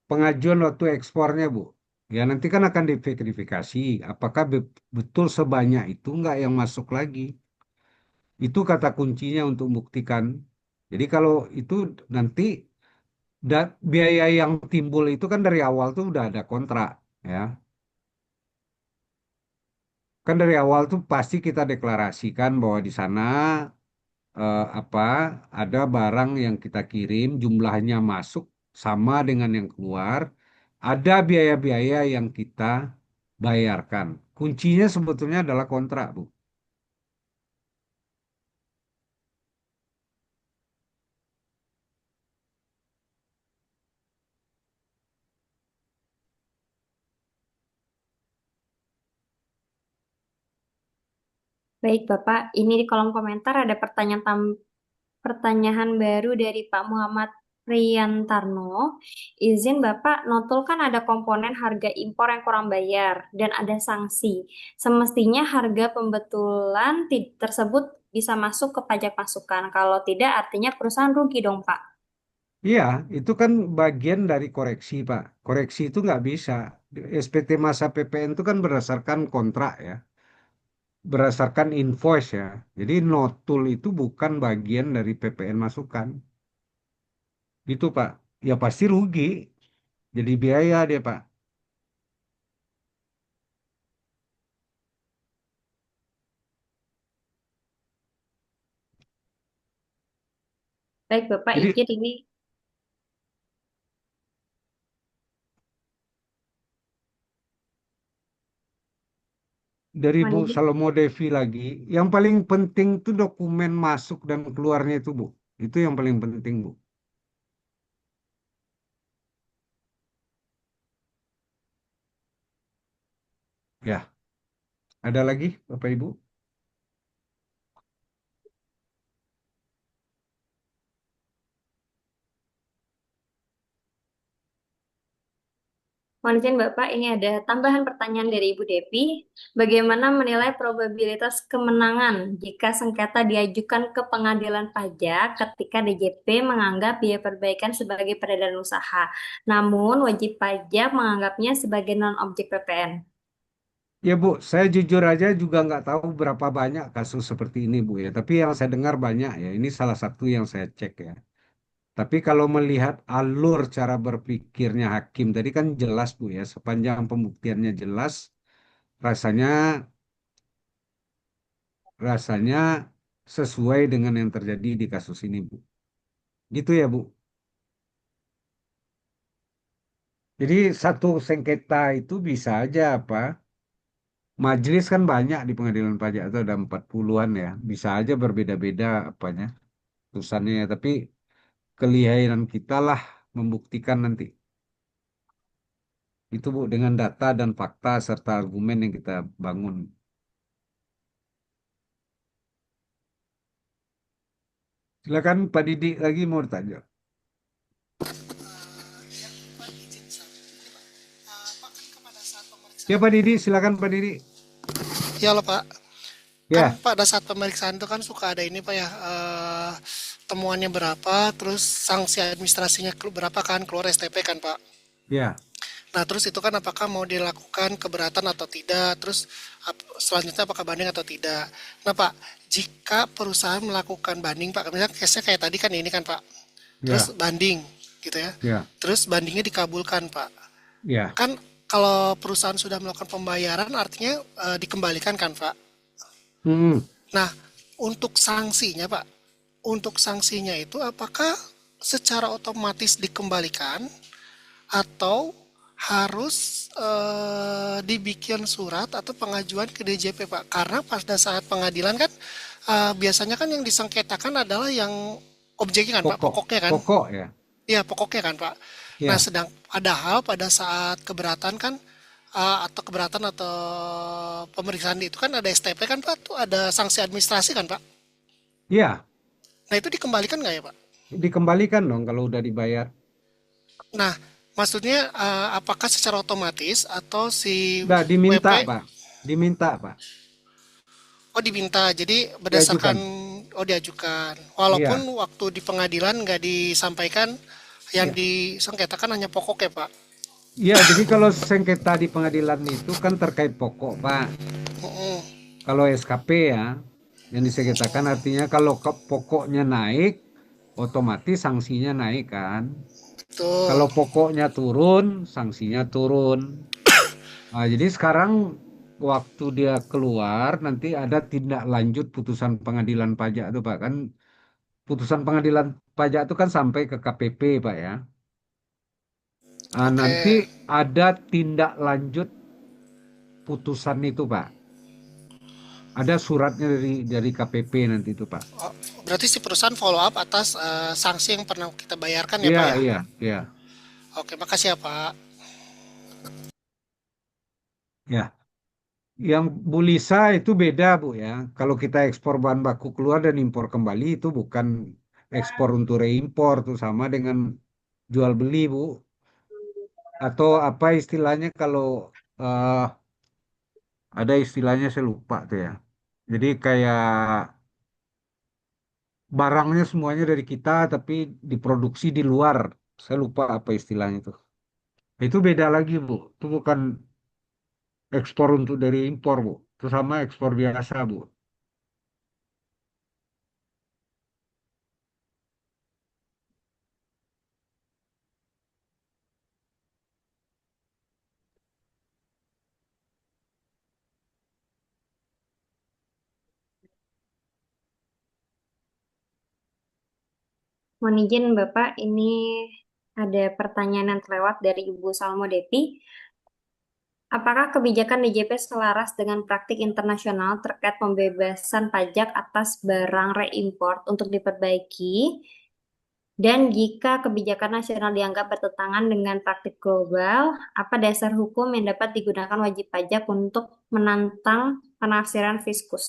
Pengajuan waktu ekspornya Bu. Ya nanti kan akan diverifikasi apakah betul sebanyak itu enggak yang masuk lagi. Itu kata kuncinya untuk membuktikan. Jadi kalau itu nanti biaya yang timbul itu kan dari awal tuh udah ada kontrak ya. Kan dari awal tuh pasti kita deklarasikan bahwa di sana apa ada barang yang kita kirim jumlahnya masuk sama dengan yang keluar, ada biaya-biaya yang kita bayarkan. Kuncinya sebetulnya adalah kontrak, Bu. Baik, Bapak. Ini di kolom komentar ada pertanyaan baru dari Pak Muhammad Priyantarno. Izin Bapak, notul kan ada komponen harga impor yang kurang bayar dan ada sanksi. Semestinya harga pembetulan tersebut bisa masuk ke pajak masukan. Kalau tidak, artinya perusahaan rugi dong, Pak. Iya, itu kan bagian dari koreksi, Pak. Koreksi itu nggak bisa. SPT masa PPN itu kan berdasarkan kontrak ya, berdasarkan invoice ya. Jadi notul itu bukan bagian dari PPN masukan. Gitu, Pak. Ya pasti rugi. Jadi biaya dia, Pak. Baik, Bapak, Jadi izin ini dari Bu mohon izin. Salomo Devi lagi, yang paling penting tuh dokumen masuk dan keluarnya itu Bu. Itu yang paling penting Bu. Ya, ada lagi Bapak Ibu? Mohon izin Bapak, ini ada tambahan pertanyaan dari Ibu Depi. Bagaimana menilai probabilitas kemenangan jika sengketa diajukan ke pengadilan pajak ketika DJP menganggap biaya perbaikan sebagai peredaran usaha, namun wajib pajak menganggapnya sebagai non-objek PPN? Ya Bu, saya jujur aja juga nggak tahu berapa banyak kasus seperti ini Bu ya. Tapi yang saya dengar banyak ya. Ini salah satu yang saya cek ya. Tapi kalau melihat alur cara berpikirnya hakim tadi kan jelas Bu ya. Sepanjang pembuktiannya jelas, rasanya rasanya sesuai dengan yang terjadi di kasus ini, Bu. Gitu ya, Bu. Jadi satu sengketa itu bisa aja apa? Majelis kan banyak di pengadilan pajak itu ada 40-an ya. Bisa aja berbeda-beda apanya putusannya, tapi kelihayan kita lah membuktikan nanti. Itu Bu dengan data dan fakta serta argumen yang kita bangun. Silakan Pak Didi lagi mau tanya. Ya, Pak izin satu. Ini Pak, Pak kan pada saat Ya pemeriksaan Pak itu, Didi, silakan Pak Didi. ya loh Pak, kan Ya, pada saat pemeriksaan itu kan suka ada ini Pak ya, temuannya berapa, terus sanksi administrasinya berapa kan, keluar STP kan Pak. ya. Nah, terus itu kan apakah mau dilakukan keberatan atau tidak, terus selanjutnya apakah banding atau tidak. Nah, Pak, jika perusahaan melakukan banding, Pak, misalnya case-nya kayak tadi kan ini kan, Pak, terus Ya, banding, gitu ya. ya, Terus bandingnya dikabulkan, Pak. ya. Kan kalau perusahaan sudah melakukan pembayaran, artinya dikembalikan kan, Pak. Hmm. Nah, untuk sanksinya, Pak, untuk sanksinya itu apakah secara otomatis dikembalikan atau harus dibikin surat atau pengajuan ke DJP Pak? Karena pada saat pengadilan kan biasanya kan yang disengketakan adalah yang objeknya kan Pak, Pokok, pokoknya kan? pokok ya. Iya pokoknya kan Pak. Nah Ya, sedang padahal pada saat keberatan kan atau keberatan atau pemeriksaan itu kan ada STP kan Pak, tuh ada sanksi administrasi kan Pak. ya. Nah itu dikembalikan nggak ya Pak? Dikembalikan dong kalau udah dibayar. Nah maksudnya apakah secara otomatis atau si Udah diminta, WP. Pak. Diminta, Pak. Oh diminta, jadi berdasarkan Diajukan. oh diajukan. Walaupun Iya, waktu di pengadilan nggak disampaikan yang iya. disengketakan hanya pokok ya Pak. Iya, jadi kalau sengketa di pengadilan itu kan terkait pokok, Pak. Mm-mm, Kalau SKP ya, yang disengketakan artinya kalau ke pokoknya naik, otomatis sanksinya naik kan. betul. Kalau pokoknya turun, sanksinya turun. Nah, jadi sekarang waktu dia keluar, nanti ada tindak lanjut putusan pengadilan pajak itu, Pak. Kan putusan pengadilan pajak itu kan sampai ke KPP, Pak ya. Nah, nanti Oke. ada tindak lanjut putusan itu, Pak. Ada suratnya dari KPP nanti itu, Pak. Oh, berarti si perusahaan follow up atas sanksi yang pernah kita bayarkan ya Iya, Pak ya. iya, iya. Oke, makasih ya Pak. Ya, yang Bu Lisa itu beda, Bu ya. Kalau kita ekspor bahan baku keluar dan impor kembali itu bukan ekspor untuk reimpor, tuh sama dengan jual beli, Bu. Atau apa istilahnya kalau eh, ada istilahnya saya lupa tuh ya. Jadi kayak barangnya semuanya dari kita tapi diproduksi di luar. Saya lupa apa istilahnya itu. Itu beda lagi, Bu. Itu bukan ekspor untuk dari impor, Bu. Itu sama ekspor biasa, Bu. Mohon izin Bapak, ini ada pertanyaan yang terlewat dari Ibu Salmo Depi. Apakah kebijakan DJP selaras dengan praktik internasional terkait pembebasan pajak atas barang reimport untuk diperbaiki? Dan jika kebijakan nasional dianggap bertentangan dengan praktik global, apa dasar hukum yang dapat digunakan wajib pajak untuk menantang penafsiran fiskus?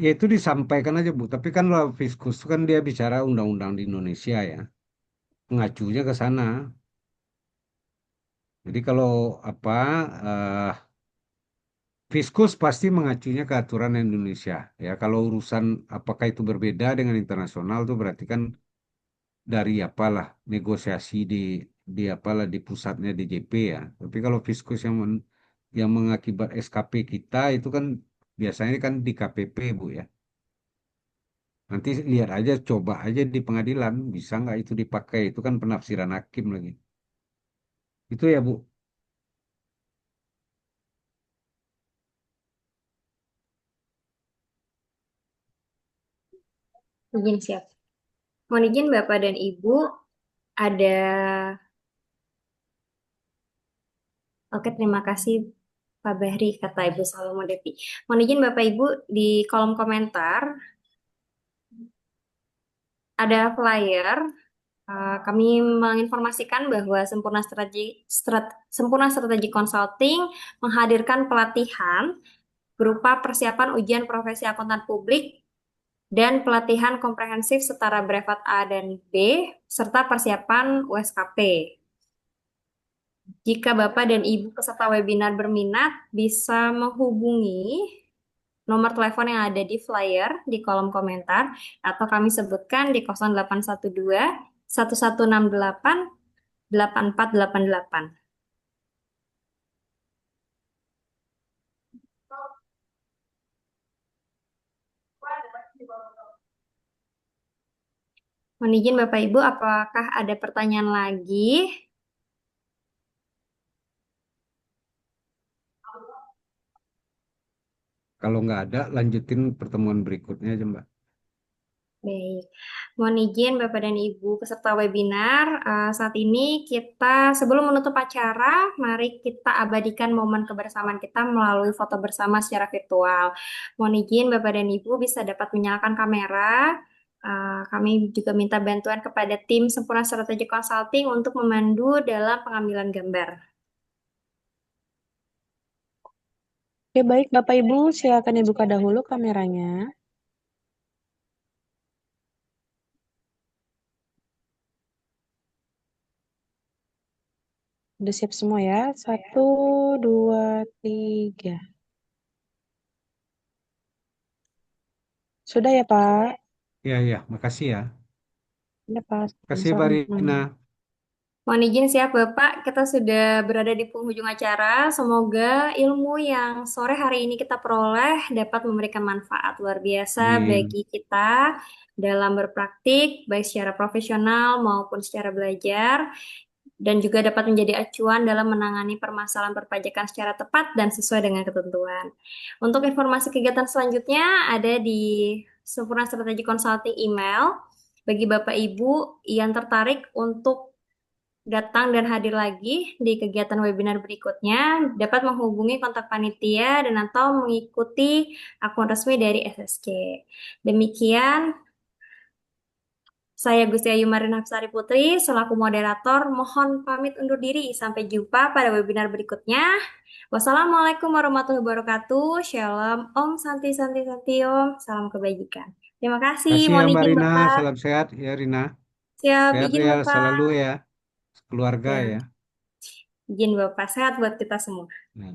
Ya itu disampaikan aja, Bu. Tapi kan kalau Fiskus itu kan dia bicara undang-undang di Indonesia ya. Mengacunya ke sana. Jadi kalau apa eh, Fiskus pasti mengacunya ke aturan Indonesia. Ya, kalau urusan apakah itu berbeda dengan internasional tuh berarti kan dari apalah negosiasi di apalah di pusatnya DJP ya. Tapi kalau Fiskus yang mengakibat SKP kita itu kan biasanya kan di KPP, Bu ya. Nanti lihat aja, coba aja di pengadilan bisa nggak itu dipakai. Itu kan penafsiran hakim lagi. Itu ya, Bu. Izin siap. Mohon izin Bapak dan Ibu, ada... Oke, terima kasih Pak Bahri, kata Ibu Salomo Depi. Mohon izin Bapak Ibu, di kolom komentar ada flyer. Kami menginformasikan bahwa Sempurna Strategi Consulting menghadirkan pelatihan berupa persiapan ujian profesi akuntan publik dan pelatihan komprehensif setara brevet A dan B, serta persiapan USKP. Jika Bapak dan Ibu peserta webinar berminat, bisa menghubungi nomor telepon yang ada di flyer di kolom komentar, atau kami sebutkan di 0812 1168 8488. Mohon izin Bapak Ibu, apakah ada pertanyaan lagi? Kalau nggak ada, lanjutin pertemuan berikutnya aja, Mbak. Baik, mohon izin Bapak dan Ibu peserta webinar, saat ini kita sebelum menutup acara, mari kita abadikan momen kebersamaan kita melalui foto bersama secara virtual. Mohon izin Bapak dan Ibu bisa dapat menyalakan kamera. Kami juga minta bantuan kepada tim Sempurna Strategi Consulting untuk memandu dalam pengambilan gambar. Oke, baik Bapak Ibu, silakan dibuka dahulu kameranya. Udah siap semua ya? 1, 2, 3. Sudah ya Pak? Ya, makasih ya. Ya Pak, Kasih, Mbak sama-sama. Rina. Mohon izin siap Bapak, kita sudah berada di penghujung acara. Semoga ilmu yang sore hari ini kita peroleh dapat memberikan manfaat luar biasa Amin. bagi kita dalam berpraktik, baik secara profesional maupun secara belajar, dan juga dapat menjadi acuan dalam menangani permasalahan perpajakan secara tepat dan sesuai dengan ketentuan. Untuk informasi kegiatan selanjutnya ada di Sempurna Strategi Consulting email. Bagi Bapak Ibu yang tertarik untuk datang dan hadir lagi di kegiatan webinar berikutnya, dapat menghubungi kontak panitia dan atau mengikuti akun resmi dari SSC. Demikian, saya Gusti Ayu Marin Hapsari Putri, selaku moderator, mohon pamit undur diri. Sampai jumpa pada webinar berikutnya. Wassalamualaikum warahmatullahi wabarakatuh. Shalom, Om Santi Santi Santi Om. Salam kebajikan. Terima kasih. Kasih ya, Mohon Mbak izin Rina. Bapak. Salam sehat ya, Rina. Siap, Sehat izin ya, Bapak. selalu ya. Keluarga Ya, ya. izin Bapak. Sehat buat kita semua. Nah.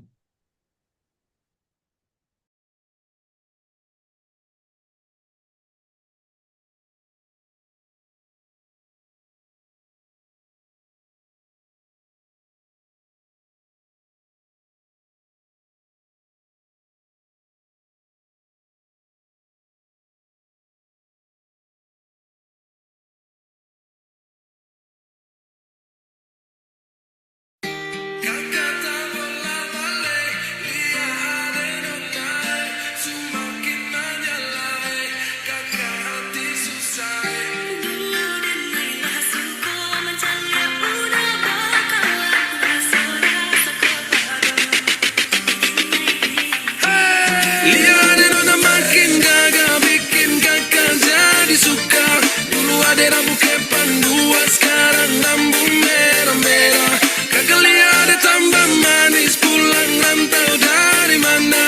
Lihat udah makin gagah bikin kakak jadi suka. Dulu ada rambut kepan dua, sekarang rambut merah-merah. Kakak lihat ada tambah manis, pulang rantau dari mana?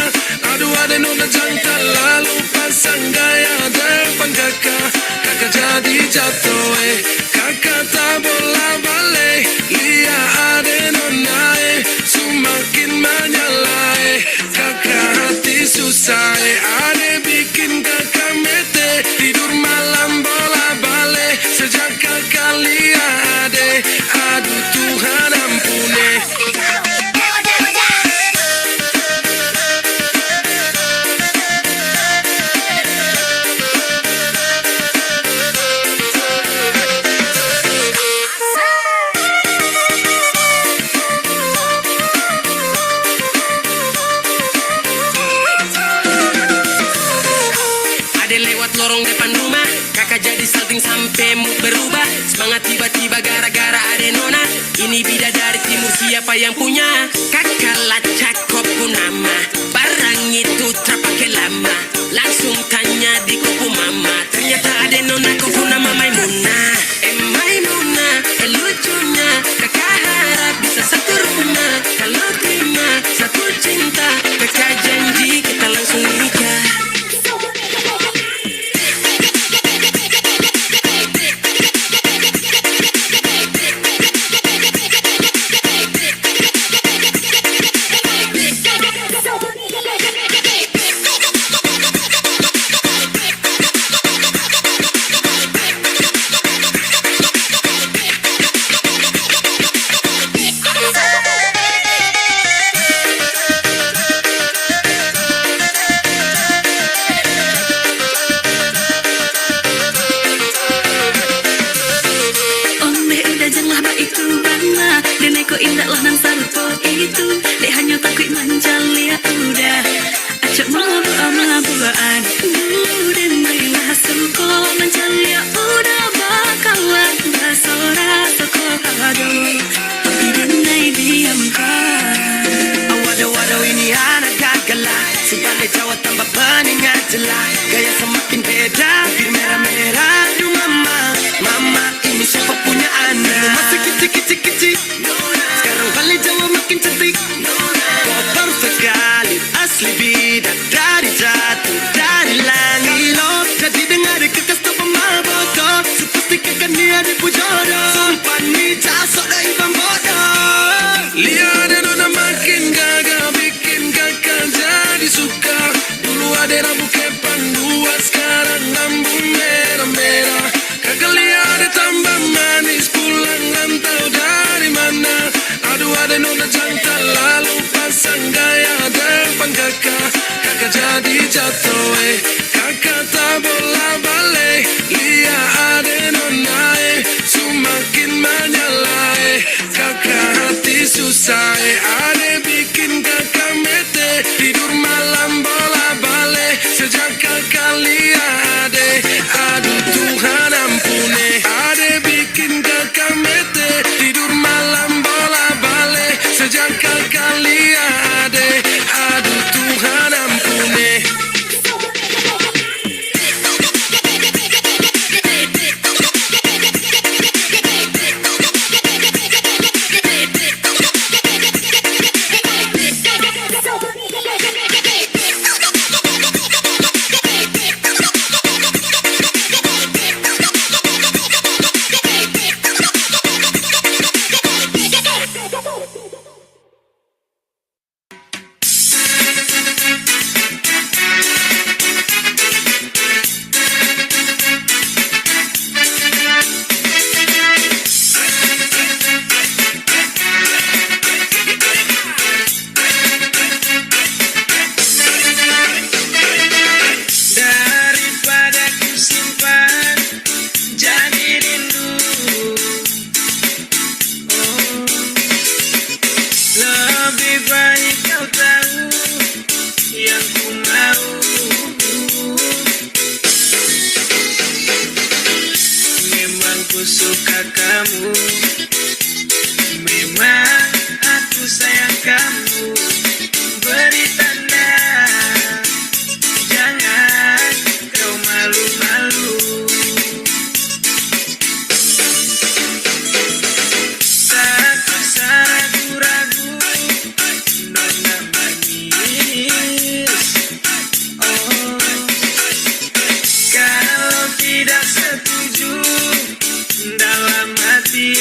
Aduh ada nona jantan lalu pasang gaya depan kakak. Kakak jadi jatuh kakak tak bola balik. Lihat ada nona semakin menyala kakak hati susah ada bikin kakak mete. Tidur malam bola balik sejak kakak lihat aduh Tuhan ampuni. pengen mood berubah. Semangat tiba-tiba gara-gara ada nona. Ini bidadari timur siapa yang punya? Kakak lacak kopu nama. Barang itu terpakai lama. Langsung tanya di kopu mama. Ternyata ada nona kopu nama Maimunah. Maimunah, lucunya kakak harap bisa satu rumah. Kalau terima satu cinta, kakak janji kita langsung nikah. Ombe udah jenglah ba itu bana. Deneko indah lah nang sarupo itu. Dek hanya takut manjalia udah. Acok mabuan. Den mailah suko manjalia udah bakalan basora soko hado. Tidak naik diam kan. Waduh ini anak gagala. Sebagai Jawa tambah peningat jelas. Gaya semakin beda, bibir merah-merah. Aduh mama ini siapa punya anak? Masih kicik-kicik. Sekarang balik Jawa makin cantik. Kau perfect sekali, asli bidadari jatuh dari langit. Jadi dengar kekas tu pemaboto. Sepasti kakak ni ada pujodoh. Sumpah ni jasok dah ibang bodoh. Lihat ada nona makin gagal, bikin kakak jadi suka. Dulu ada rambut kepang dua, sekarang rambut merah-merah. Kakak lihat ada tambah manis, pulang rantau dari mana? Aduh ada nona jantan, lalu pasang gaya depan kakak. Kakak jadi jatuh, kakak tak bola balik. Lihat ada nona, semakin menyala, kakak hati susah, ada bikin kakak mete. Tidur malam bola balik, sejak kakak lihat, aduh Tuhan ampuni. Ada bikin kakak mete. Tidur malam bola balik, sejak kakak lihat, aduh Tuhan ampuni. Daripada ku simpan jadi rindu, lebih baik kau tahu yang ku mau. Memang ku suka kamu, memang aku sayang kamu. Beri tanda, jangan kau malu-malu. Tak usah ragu-ragu, nona manis. Kalau tidak setuju dalam hati,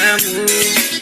kamu.